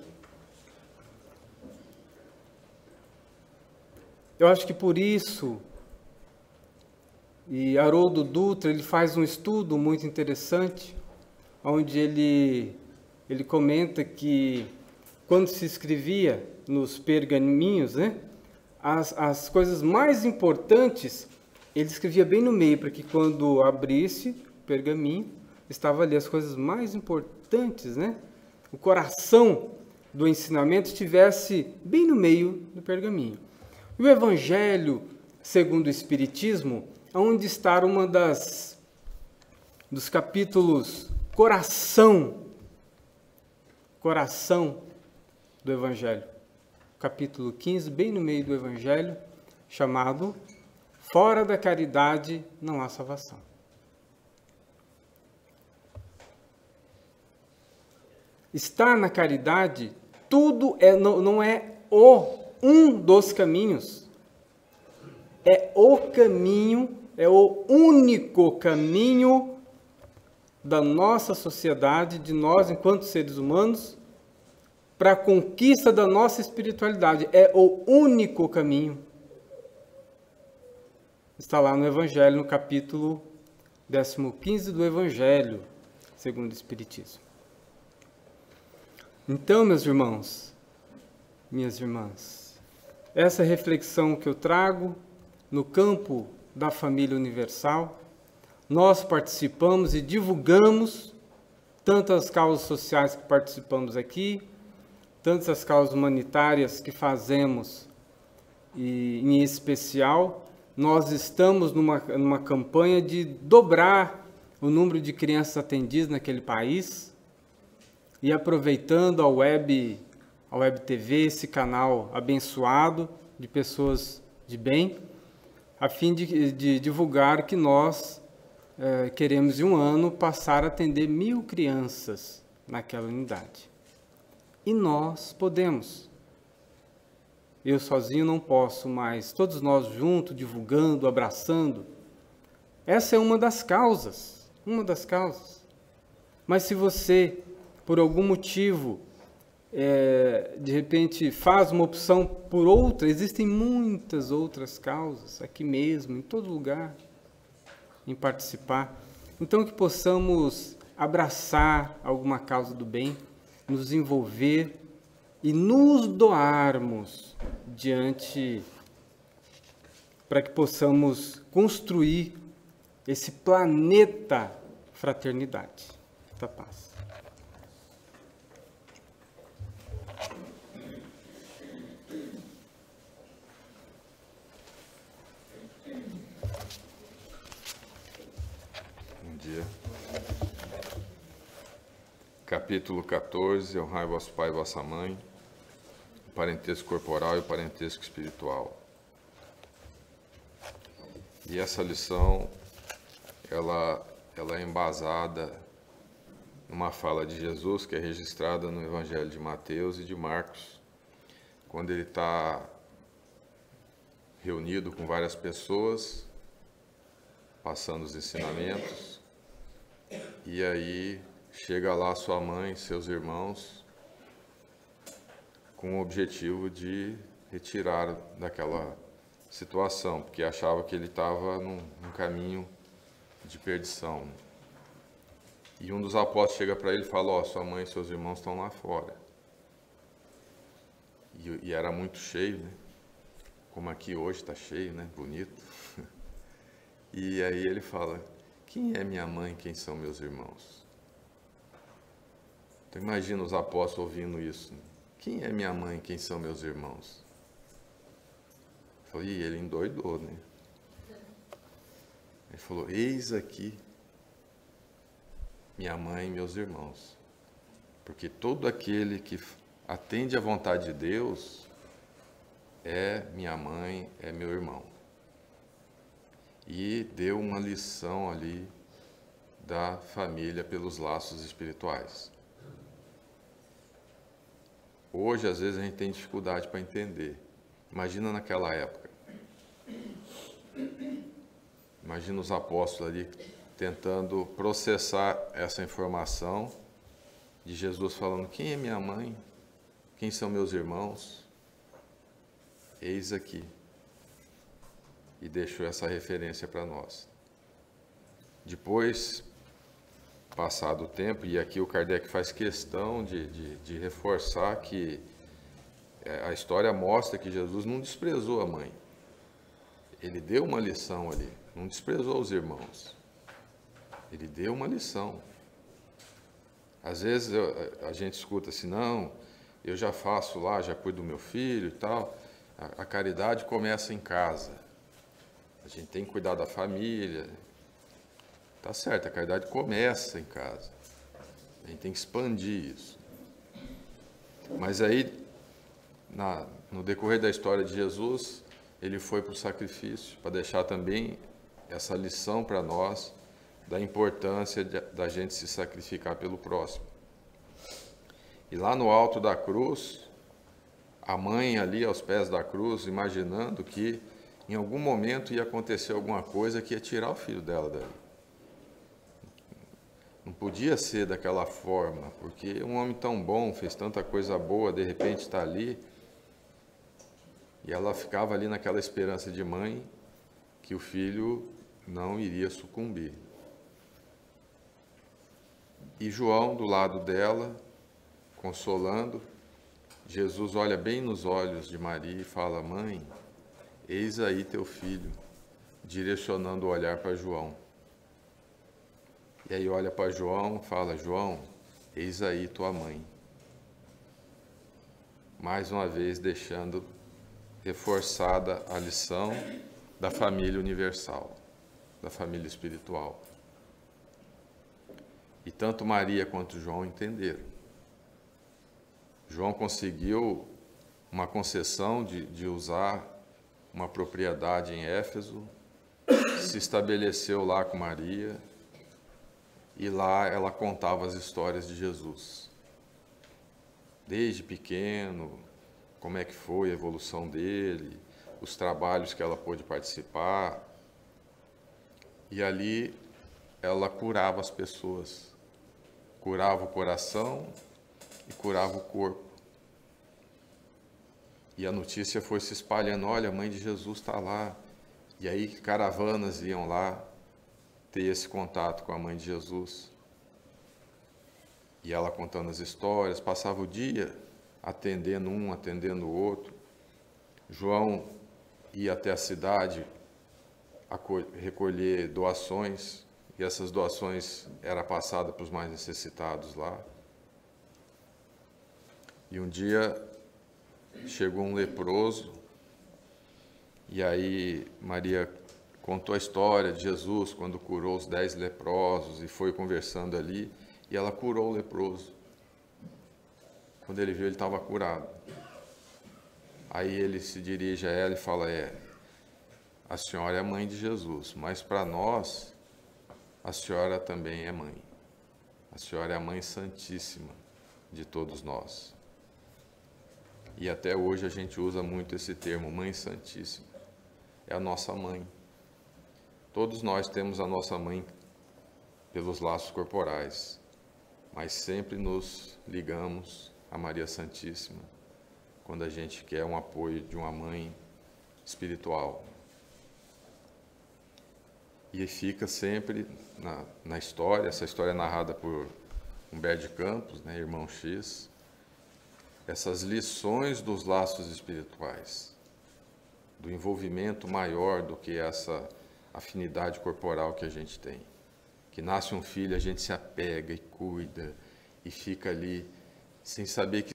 Eu acho que por isso, e Haroldo Dutra, ele faz um estudo muito interessante, onde ele comenta que quando se escrevia nos pergaminhos, né, as coisas mais importantes, ele escrevia bem no meio, para que quando abrisse o pergaminho, estava ali as coisas mais importantes, né? O coração do ensinamento estivesse bem no meio do pergaminho. E o Evangelho, segundo o Espiritismo, onde está uma dos capítulos coração do Evangelho. Capítulo 15, bem no meio do Evangelho, chamado Fora da caridade não há salvação. Estar na caridade, tudo não é um dos caminhos. É o caminho, é o único caminho da nossa sociedade, de nós enquanto seres humanos, para a conquista da nossa espiritualidade. É o único caminho. Está lá no Evangelho, no capítulo 15 do Evangelho, segundo o Espiritismo. Então, meus irmãos, minhas irmãs, essa reflexão que eu trago no campo da família universal, nós participamos e divulgamos tantas causas sociais que participamos aqui, tantas as causas humanitárias que fazemos, e em especial, nós estamos numa campanha de dobrar o número de crianças atendidas naquele país, e aproveitando a Web TV, esse canal abençoado de pessoas de bem, a fim de divulgar que nós queremos em um ano passar a atender 1000 crianças naquela unidade. E nós podemos. Eu sozinho não posso, mas todos nós juntos, divulgando, abraçando. Essa é uma das causas. Mas se você, por algum motivo, de repente faz uma opção por outra, existem muitas outras causas, aqui mesmo, em todo lugar, em participar. Então que possamos abraçar alguma causa do bem, nos envolver e nos doarmos para que possamos construir esse planeta fraternidade da paz. Bom dia. Capítulo 14, honrai vosso pai e vossa mãe, o parentesco corporal e o parentesco espiritual. E essa lição, ela é embasada numa fala de Jesus que é registrada no Evangelho de Mateus e de Marcos, quando ele está reunido com várias pessoas, passando os ensinamentos, e aí chega lá sua mãe, seus irmãos, com o objetivo de retirar daquela situação, porque achava que ele estava num caminho de perdição. E um dos apóstolos chega para ele e fala: ó, sua mãe e seus irmãos estão lá fora. E era muito cheio, né? Como aqui hoje está cheio, né? Bonito. E aí ele fala: quem é minha mãe, quem são meus irmãos? Então imagina os apóstolos ouvindo isso. Né? Quem é minha mãe, quem são meus irmãos? Eu falei: e ele endoidou, né? Ele falou: eis aqui minha mãe e meus irmãos. Porque todo aquele que atende à vontade de Deus é minha mãe, é meu irmão. E deu uma lição ali da família pelos laços espirituais. Hoje, às vezes, a gente tem dificuldade para entender. Imagina naquela época. Imagina os apóstolos ali tentando processar essa informação de Jesus falando: quem é minha mãe? Quem são meus irmãos? Eis aqui. E deixou essa referência para nós. Depois, passado o tempo, e aqui o Kardec faz questão de reforçar que a história mostra que Jesus não desprezou a mãe. Ele deu uma lição ali, não desprezou os irmãos. Ele deu uma lição. Às vezes a gente escuta assim: não, eu já faço lá, já cuido do meu filho e tal. A caridade começa em casa. A gente tem que cuidar da família. Tá certo, a caridade começa em casa. A gente tem que expandir isso. Mas aí, no decorrer da história de Jesus, ele foi para o sacrifício, para deixar também essa lição para nós, da importância da gente se sacrificar pelo próximo. E lá no alto da cruz, a mãe ali aos pés da cruz, imaginando que em algum momento ia acontecer alguma coisa que ia tirar o filho dela dali. Não podia ser daquela forma, porque um homem tão bom, fez tanta coisa boa, de repente está ali, e ela ficava ali naquela esperança de mãe que o filho não iria sucumbir. E João, do lado dela, consolando, Jesus olha bem nos olhos de Maria e fala: mãe, eis aí teu filho, direcionando o olhar para João. E aí olha para João e fala: João, eis aí tua mãe. Mais uma vez deixando reforçada a lição da família universal, da família espiritual. E tanto Maria quanto João entenderam. João conseguiu uma concessão de usar uma propriedade em Éfeso, se estabeleceu lá com Maria, e lá ela contava as histórias de Jesus. Desde pequeno, como é que foi a evolução dele, os trabalhos que ela pôde participar. E ali ela curava as pessoas. Curava o coração e curava o corpo. E a notícia foi se espalhando: olha, a mãe de Jesus está lá. E aí caravanas iam lá ter esse contato com a mãe de Jesus. E ela contando as histórias, passava o dia atendendo um, atendendo o outro. João ia até a cidade recolher doações, e essas doações eram passadas para os mais necessitados lá. E um dia chegou um leproso, e aí Maria contou a história de Jesus quando curou os 10 leprosos, e foi conversando ali, e ela curou o leproso. Quando ele viu, ele estava curado. Aí ele se dirige a ela e fala: a senhora é a mãe de Jesus, mas para nós, a senhora também é mãe. A senhora é a mãe santíssima de todos nós. E até hoje a gente usa muito esse termo, mãe santíssima. É a nossa mãe. Todos nós temos a nossa mãe pelos laços corporais, mas sempre nos ligamos a Maria Santíssima quando a gente quer um apoio de uma mãe espiritual. E fica sempre na história, essa história é narrada por Humberto de Campos, né, irmão X, essas lições dos laços espirituais, do envolvimento maior do que essa afinidade corporal que a gente tem. Que nasce um filho, a gente se apega e cuida e fica ali sem saber que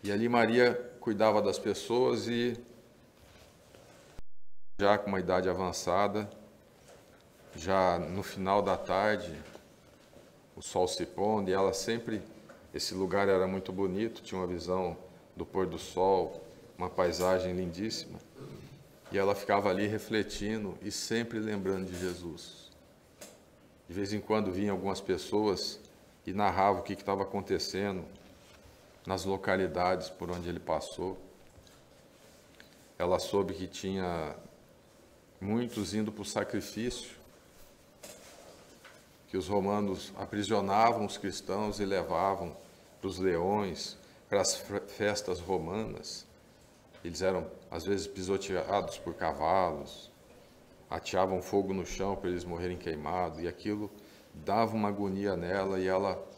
E ali Maria cuidava das pessoas e, já com uma idade avançada, já no final da tarde, o sol se pondo, e ela sempre, esse lugar era muito bonito, tinha uma visão do pôr do sol, uma paisagem lindíssima, e ela ficava ali refletindo e sempre lembrando de Jesus. De vez em quando vinham algumas pessoas e narravam o que estava acontecendo nas localidades por onde ele passou. Ela soube que tinha muitos indo para o sacrifício, que os romanos aprisionavam os cristãos e levavam para os leões, para as festas romanas. Eles eram, às vezes, pisoteados por cavalos, ateavam fogo no chão para eles morrerem queimados, e aquilo dava uma agonia nela, e ela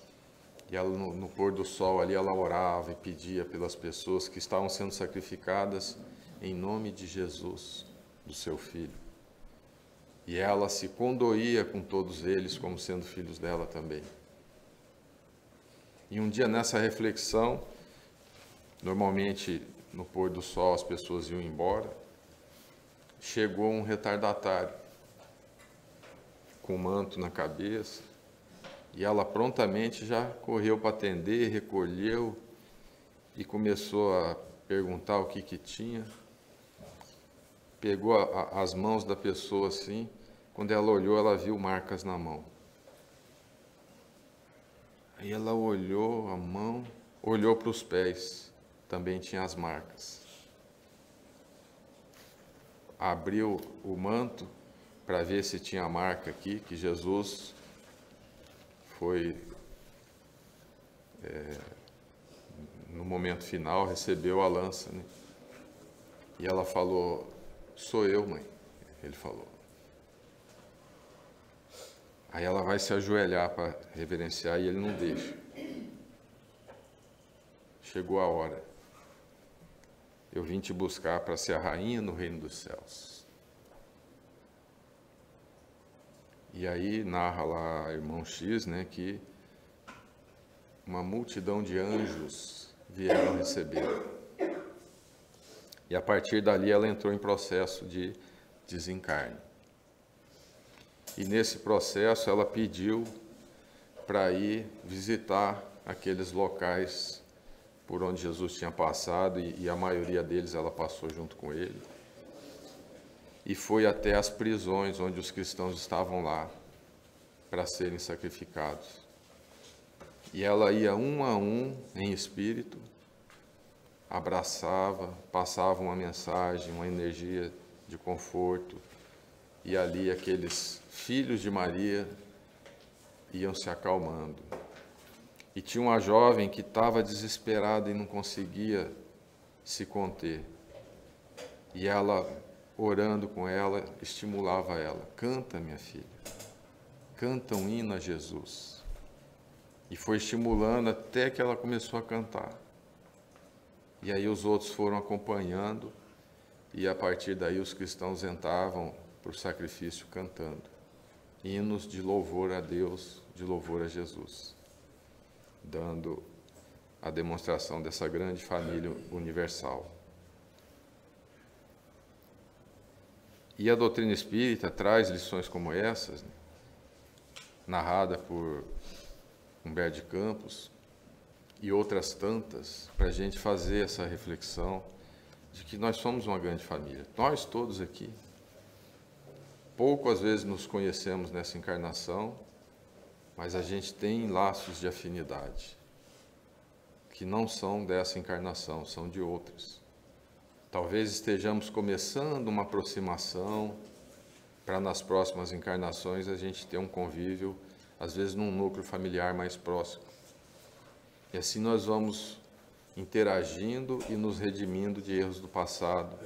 no pôr do sol ali, ela orava e pedia pelas pessoas que estavam sendo sacrificadas em nome de Jesus, do seu filho. E ela se condoía com todos eles como sendo filhos dela também. E um dia nessa reflexão, normalmente no pôr do sol as pessoas iam embora, chegou um retardatário com um manto na cabeça, e ela prontamente já correu para atender, recolheu e começou a perguntar o que tinha. Pegou as mãos da pessoa assim, quando ela olhou, ela viu marcas na mão. Aí ela olhou a mão, olhou para os pés, também tinha as marcas. Abriu o manto para ver se tinha a marca aqui, que Jesus foi, no momento final, recebeu a lança, né? E ela falou, sou eu, mãe, ele falou. Aí ela vai se ajoelhar para reverenciar e ele não deixa. Chegou a hora. Eu vim te buscar para ser a rainha no reino dos céus. E aí narra lá irmão X, né, que uma multidão de anjos vieram receber. E a partir dali ela entrou em processo de desencarne. E nesse processo ela pediu para ir visitar aqueles locais por onde Jesus tinha passado, e a maioria deles ela passou junto com ele. E foi até as prisões onde os cristãos estavam lá para serem sacrificados. E ela ia um a um em espírito, abraçava, passava uma mensagem, uma energia de conforto, e ali aqueles filhos de Maria iam se acalmando. E tinha uma jovem que estava desesperada e não conseguia se conter. E ela, orando com ela, estimulava ela. Canta, minha filha. Canta um hino a Jesus. E foi estimulando até que ela começou a cantar. E aí os outros foram acompanhando, e a partir daí os cristãos entravam para o sacrifício cantando hinos de louvor a Deus, de louvor a Jesus, dando a demonstração dessa grande família universal. E a doutrina espírita traz lições como essas, né, narrada por Humberto de Campos e outras tantas, para a gente fazer essa reflexão de que nós somos uma grande família. Nós todos aqui, pouco às vezes nos conhecemos nessa encarnação, mas a gente tem laços de afinidade, que não são dessa encarnação, são de outras. Talvez estejamos começando uma aproximação para nas próximas encarnações a gente ter um convívio, às vezes num núcleo familiar mais próximo. E assim nós vamos interagindo e nos redimindo de erros do passado,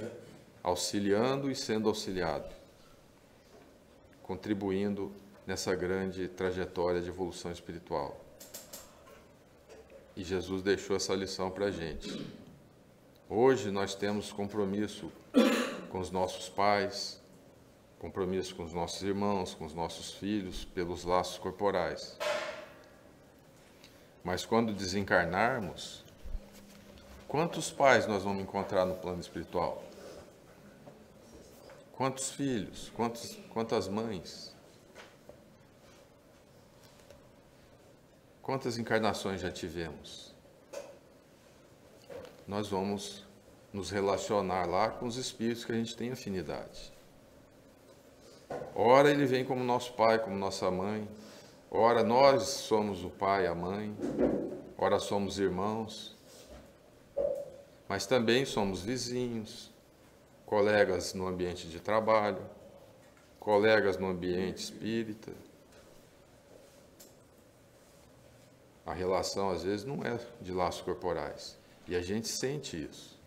auxiliando e sendo auxiliado, contribuindo nessa grande trajetória de evolução espiritual. E Jesus deixou essa lição para a gente. Hoje nós temos compromisso com os nossos pais, compromisso com os nossos irmãos, com os nossos filhos, pelos laços corporais. Mas quando desencarnarmos, quantos pais nós vamos encontrar no plano espiritual? Quantos filhos? Quantas mães? Quantas encarnações já tivemos? Nós vamos nos relacionar lá com os espíritos que a gente tem afinidade. Ora ele vem como nosso pai, como nossa mãe. Ora nós somos o pai, a mãe. Ora somos irmãos. Mas também somos vizinhos, colegas no ambiente de trabalho, colegas no ambiente espírita. A relação, às vezes, não é de laços corporais. E a gente sente isso.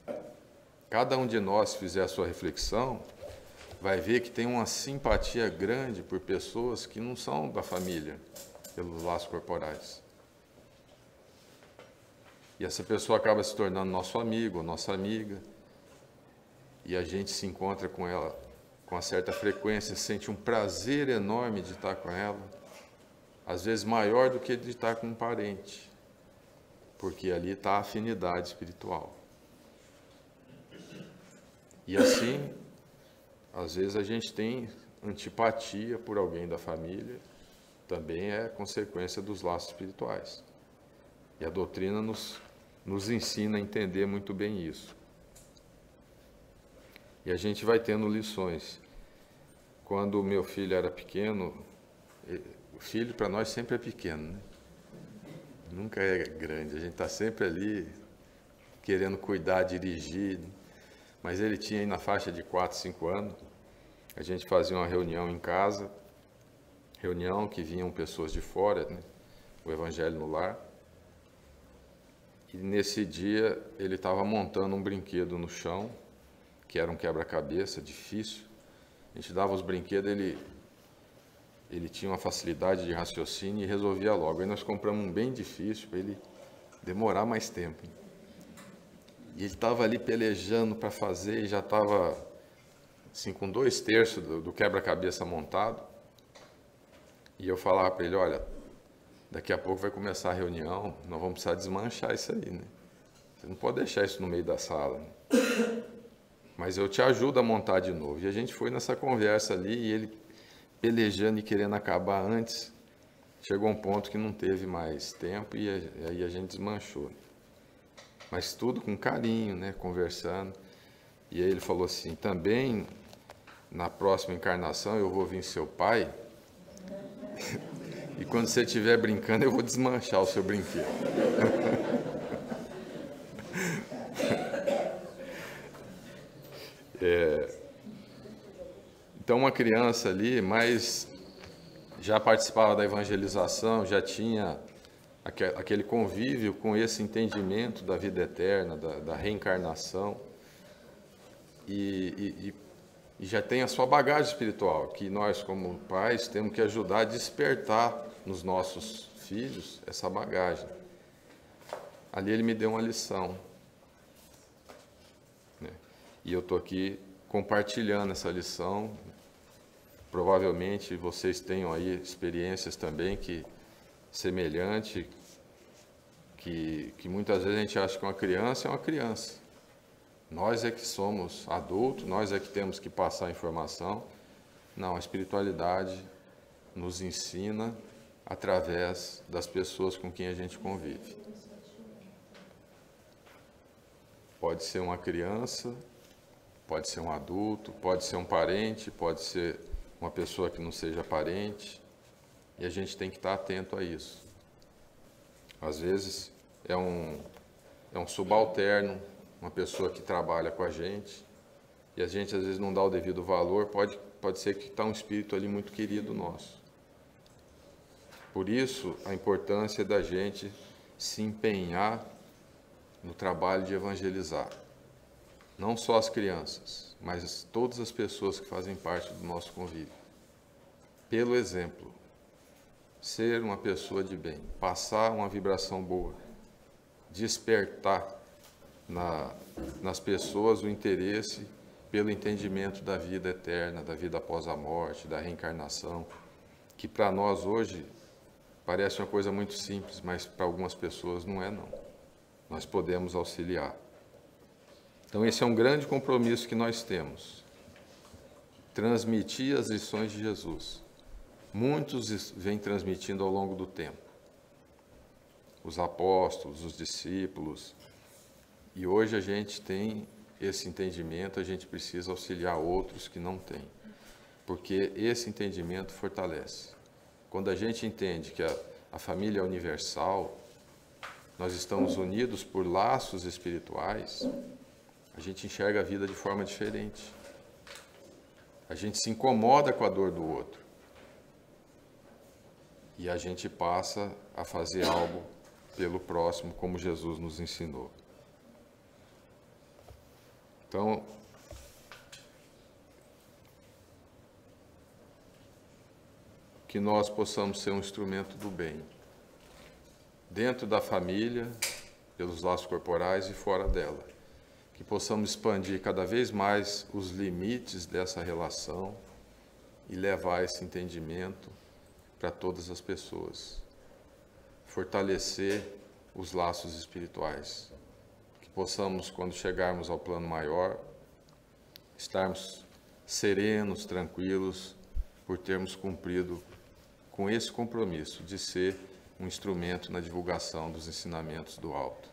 Cada um de nós, se fizer a sua reflexão, vai ver que tem uma simpatia grande por pessoas que não são da família, pelos laços corporais. E essa pessoa acaba se tornando nosso amigo ou nossa amiga. E a gente se encontra com ela com uma certa frequência, sente um prazer enorme de estar com ela, às vezes maior do que de estar com um parente, porque ali está a afinidade espiritual. E assim, às vezes a gente tem antipatia por alguém da família, também é consequência dos laços espirituais. E a doutrina nos ensina a entender muito bem isso. E a gente vai tendo lições. Quando o meu filho era pequeno, o filho para nós sempre é pequeno, né? Nunca é grande, a gente está sempre ali querendo cuidar, dirigir. Mas ele tinha aí na faixa de 4, 5 anos, a gente fazia uma reunião em casa, reunião que vinham pessoas de fora, né? O Evangelho no Lar. E nesse dia ele estava montando um brinquedo no chão, que era um quebra-cabeça difícil. A gente dava os brinquedos, ele tinha uma facilidade de raciocínio e resolvia logo. Aí nós compramos um bem difícil para ele demorar mais tempo. E ele estava ali pelejando para fazer e já estava assim, com 2/3 do quebra-cabeça montado. E eu falava para ele, olha, daqui a pouco vai começar a reunião, nós vamos precisar desmanchar isso aí, né? Você não pode deixar isso no meio da sala, né? Mas eu te ajudo a montar de novo. E a gente foi nessa conversa ali, e ele pelejando e querendo acabar antes, chegou um ponto que não teve mais tempo, e aí a gente desmanchou. Mas tudo com carinho, né? Conversando. E aí ele falou assim, também, na próxima encarnação, eu vou vir seu pai, e quando você estiver brincando, eu vou desmanchar o seu brinquedo. Então, uma criança ali, mas já participava da evangelização, já tinha aquele convívio com esse entendimento da vida eterna, da reencarnação, e já tem a sua bagagem espiritual, que nós, como pais, temos que ajudar a despertar nos nossos filhos essa bagagem. Ali ele me deu uma lição, né? E eu estou aqui compartilhando essa lição. Provavelmente vocês tenham aí experiências também semelhantes, que muitas vezes a gente acha que uma criança é uma criança. Nós é que somos adultos, nós é que temos que passar a informação. Não, a espiritualidade nos ensina através das pessoas com quem a gente convive. Pode ser uma criança, pode ser um adulto, pode ser um parente, pode ser uma pessoa que não seja parente, e a gente tem que estar atento a isso. Às vezes é um subalterno, uma pessoa que trabalha com a gente, e a gente às vezes não dá o devido valor, pode ser que está um espírito ali muito querido nosso. Por isso, a importância da gente se empenhar no trabalho de evangelizar. Não só as crianças, mas todas as pessoas que fazem parte do nosso convívio. Pelo exemplo, ser uma pessoa de bem, passar uma vibração boa, despertar nas pessoas o interesse pelo entendimento da vida eterna, da vida após a morte, da reencarnação, que para nós hoje parece uma coisa muito simples, mas para algumas pessoas não é não. Nós podemos auxiliar. Então esse é um grande compromisso que nós temos. Transmitir as lições de Jesus. Muitos vêm transmitindo ao longo do tempo. Os apóstolos, os discípulos. E hoje a gente tem esse entendimento, a gente precisa auxiliar outros que não têm. Porque esse entendimento fortalece. Quando a gente entende que a família é universal, nós estamos unidos por laços espirituais, a gente enxerga a vida de forma diferente. A gente se incomoda com a dor do outro. E a gente passa a fazer algo pelo próximo, como Jesus nos ensinou. Então, que nós possamos ser um instrumento do bem, dentro da família, pelos laços corporais e fora dela. Que possamos expandir cada vez mais os limites dessa relação e levar esse entendimento para todas as pessoas. Fortalecer os laços espirituais. Que possamos, quando chegarmos ao plano maior, estarmos serenos, tranquilos, por termos cumprido com esse compromisso de ser um instrumento na divulgação dos ensinamentos do alto,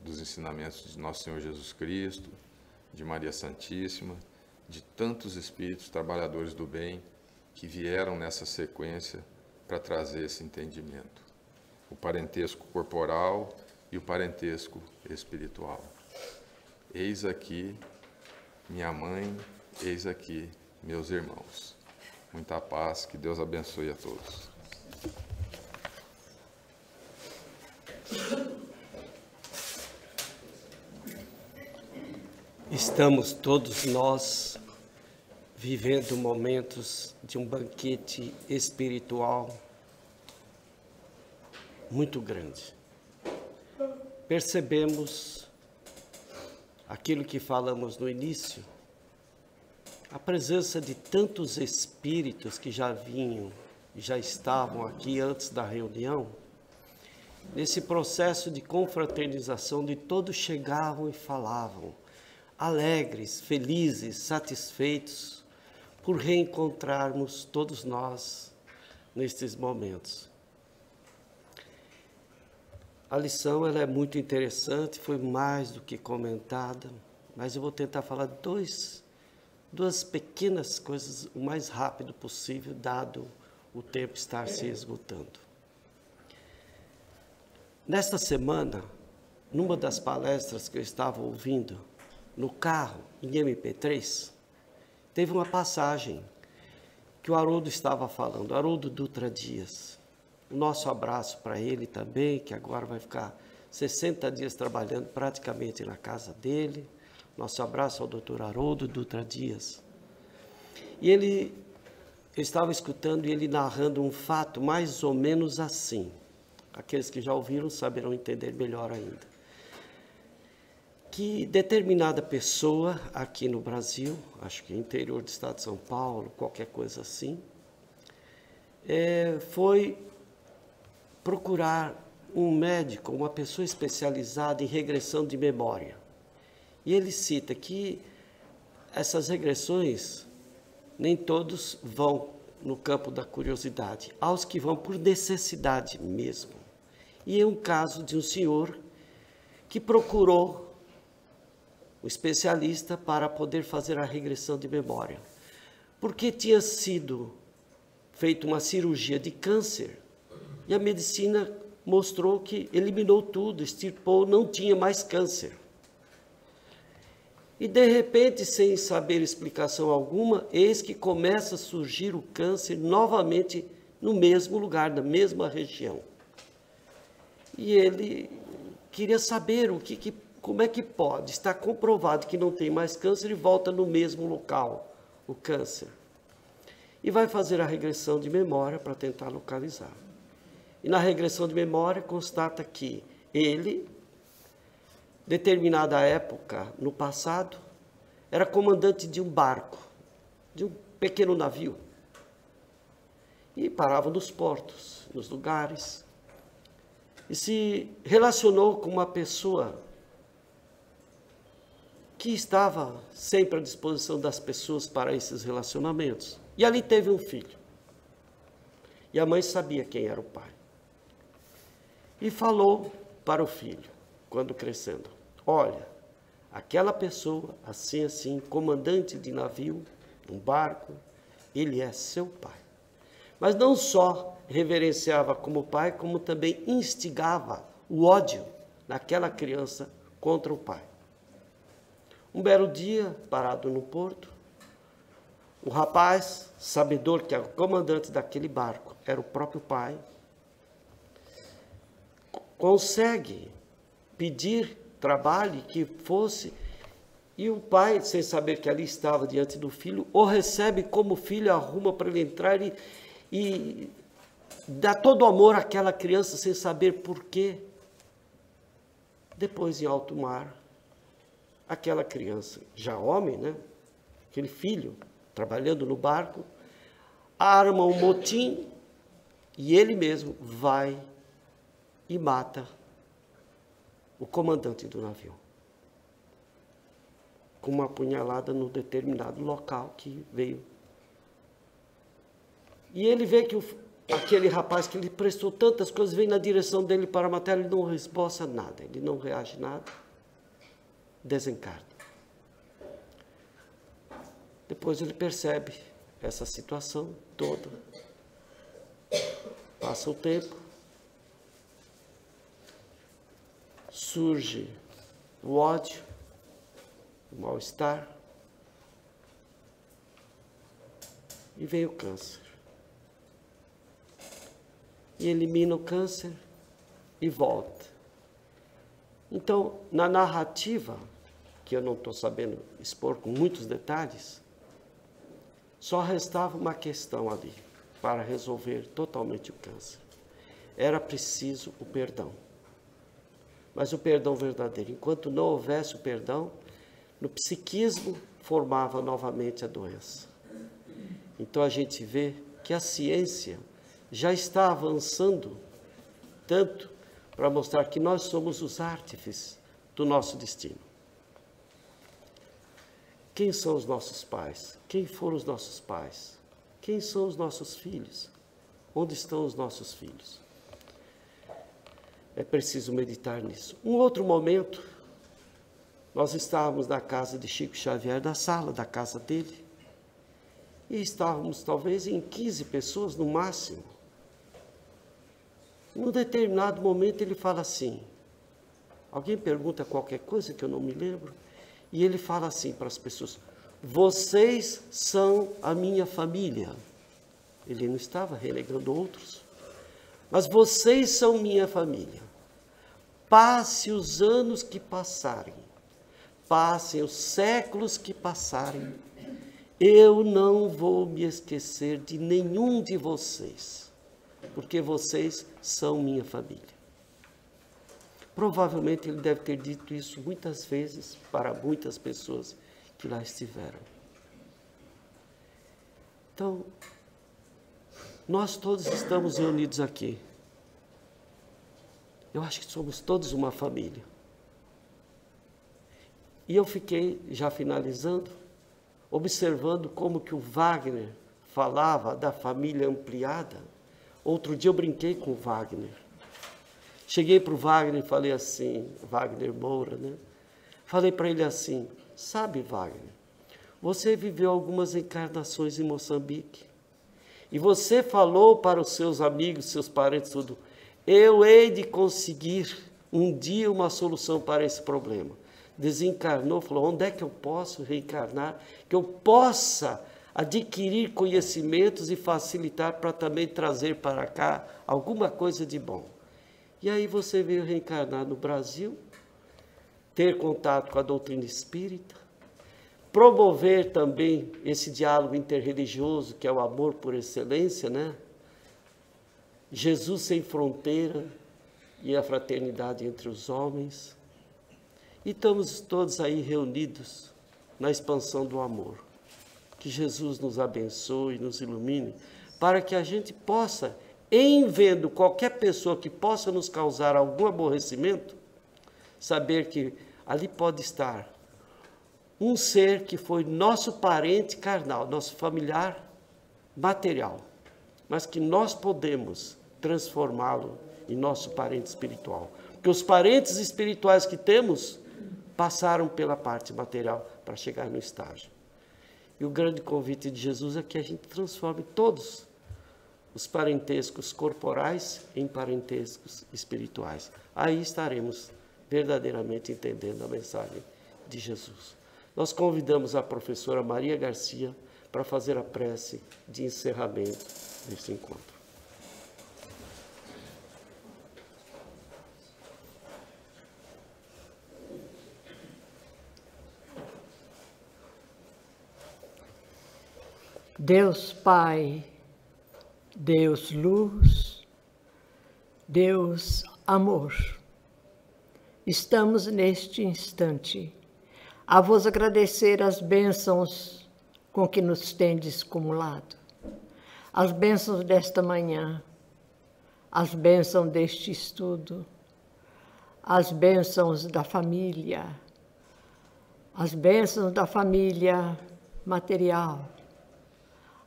dos ensinamentos de Nosso Senhor Jesus Cristo, de Maria Santíssima, de tantos espíritos trabalhadores do bem que vieram nessa sequência para trazer esse entendimento. O parentesco corporal e o parentesco espiritual. Eis aqui minha mãe, eis aqui meus irmãos. Muita paz, que Deus abençoe a todos. Estamos todos nós vivendo momentos de um banquete espiritual muito grande. Percebemos aquilo que falamos no início, a presença de tantos espíritos que já vinham e já estavam aqui antes da reunião, nesse processo de confraternização, de todos chegavam e falavam, alegres, felizes, satisfeitos por reencontrarmos todos nós nestes momentos. A lição ela é muito interessante, foi mais do que comentada, mas eu vou tentar falar duas pequenas coisas o mais rápido possível, dado o tempo estar se esgotando. Nesta semana, numa das palestras que eu estava ouvindo, no carro, em MP3, teve uma passagem que o Haroldo estava falando, Haroldo Dutra Dias. O nosso abraço para ele também, que agora vai ficar 60 dias trabalhando praticamente na casa dele. Nosso abraço ao Dr. Haroldo Dutra Dias. E eu estava escutando ele narrando um fato mais ou menos assim. Aqueles que já ouviram saberão entender melhor ainda. Que determinada pessoa aqui no Brasil, acho que interior do estado de São Paulo, qualquer coisa assim, foi procurar um médico, uma pessoa especializada em regressão de memória. E ele cita que essas regressões, nem todos vão no campo da curiosidade, há os que vão por necessidade mesmo. E é um caso de um senhor que procurou o especialista para poder fazer a regressão de memória, porque tinha sido feita uma cirurgia de câncer e a medicina mostrou que eliminou tudo, extirpou, não tinha mais câncer. E de repente, sem saber explicação alguma, eis que começa a surgir o câncer novamente no mesmo lugar, na mesma região. E ele queria saber como é que pode. Está comprovado que não tem mais câncer e volta no mesmo local, o câncer. E vai fazer a regressão de memória para tentar localizar. E na regressão de memória constata que ele, determinada época no passado, era comandante de um barco, de um pequeno navio. E parava nos portos, nos lugares. E se relacionou com uma pessoa que estava sempre à disposição das pessoas para esses relacionamentos. E ali teve um filho. E a mãe sabia quem era o pai. E falou para o filho, quando crescendo: olha, aquela pessoa, assim, assim, comandante de navio, um barco, ele é seu pai. Mas não só reverenciava como pai, como também instigava o ódio naquela criança contra o pai. Um belo dia, parado no porto, o rapaz, sabedor que era o comandante daquele barco, era o próprio pai, consegue pedir trabalho que fosse, e o pai, sem saber que ali estava diante do filho, o recebe como filho, arruma para ele entrar e dá todo o amor àquela criança sem saber por quê. Depois, em alto mar, aquela criança, já homem, né? Aquele filho, trabalhando no barco, arma um motim e ele mesmo vai e mata o comandante do navio, com uma punhalada no determinado local que veio. E ele vê que aquele rapaz que lhe prestou tantas coisas vem na direção dele para matar, ele não resboça nada, ele não reage nada, desencarna. Depois ele percebe essa situação toda. Passa o tempo, surge o ódio, o mal-estar, e vem o câncer. E elimina o câncer e volta. Então, na narrativa, que eu não estou sabendo expor com muitos detalhes, só restava uma questão ali para resolver totalmente o câncer. Era preciso o perdão. Mas o perdão verdadeiro. Enquanto não houvesse o perdão, no psiquismo formava novamente a doença. Então a gente vê que a ciência já está avançando tanto para mostrar que nós somos os artífices do nosso destino. Quem são os nossos pais? Quem foram os nossos pais? Quem são os nossos filhos? Onde estão os nossos filhos? É preciso meditar nisso. Um outro momento, nós estávamos na casa de Chico Xavier, na sala da casa dele, e estávamos talvez em 15 pessoas no máximo. Num determinado momento ele fala assim, alguém pergunta qualquer coisa que eu não me lembro, e ele fala assim para as pessoas: vocês são a minha família. Ele não estava renegando outros, mas vocês são minha família. Passe os anos que passarem, passem os séculos que passarem, eu não vou me esquecer de nenhum de vocês, porque vocês são minha família. Provavelmente ele deve ter dito isso muitas vezes para muitas pessoas que lá estiveram. Então, nós todos estamos reunidos aqui. Eu acho que somos todos uma família. E eu fiquei, já finalizando, observando como que o Wagner falava da família ampliada. Outro dia eu brinquei com o Wagner. Cheguei para o Wagner e falei assim, Wagner Moura, né? Falei para ele assim, sabe, Wagner, você viveu algumas encarnações em Moçambique. E você falou para os seus amigos, seus parentes, tudo, eu hei de conseguir um dia uma solução para esse problema. Desencarnou, falou, onde é que eu posso reencarnar? Que eu possa adquirir conhecimentos e facilitar para também trazer para cá alguma coisa de bom. E aí você veio reencarnar no Brasil, ter contato com a doutrina espírita, promover também esse diálogo interreligioso, que é o amor por excelência, né? Jesus sem fronteira e a fraternidade entre os homens. E estamos todos aí reunidos na expansão do amor. Que Jesus nos abençoe, nos ilumine, para que a gente possa, em vendo qualquer pessoa que possa nos causar algum aborrecimento, saber que ali pode estar um ser que foi nosso parente carnal, nosso familiar material, mas que nós podemos transformá-lo em nosso parente espiritual. Porque os parentes espirituais que temos passaram pela parte material para chegar no estágio. E o grande convite de Jesus é que a gente transforme todos os parentescos corporais em parentescos espirituais. Aí estaremos verdadeiramente entendendo a mensagem de Jesus. Nós convidamos a professora Maria Garcia para fazer a prece de encerramento deste encontro. Deus Pai, Deus Luz, Deus Amor, estamos neste instante a vos agradecer as bênçãos com que nos tendes cumulado, as bênçãos desta manhã, as bênçãos deste estudo, as bênçãos da família, as bênçãos da família material,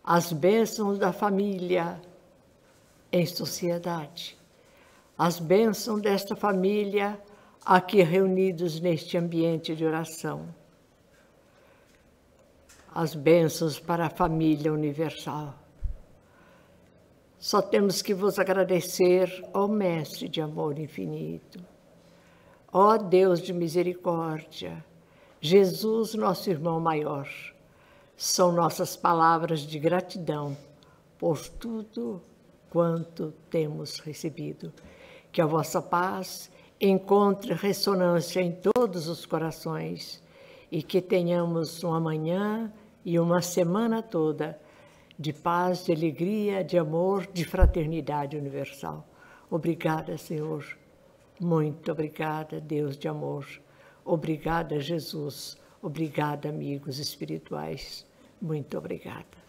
as bênçãos da família em sociedade, as bênçãos desta família aqui reunidos neste ambiente de oração, as bênçãos para a família universal. Só temos que vos agradecer, ó Mestre de amor infinito, ó Deus de misericórdia, Jesus, nosso irmão maior. São nossas palavras de gratidão por tudo quanto temos recebido. Que a vossa paz encontre ressonância em todos os corações e que tenhamos uma manhã e uma semana toda de paz, de alegria, de amor, de fraternidade universal. Obrigada, Senhor. Muito obrigada, Deus de amor. Obrigada, Jesus. Obrigada, amigos espirituais. Muito obrigada.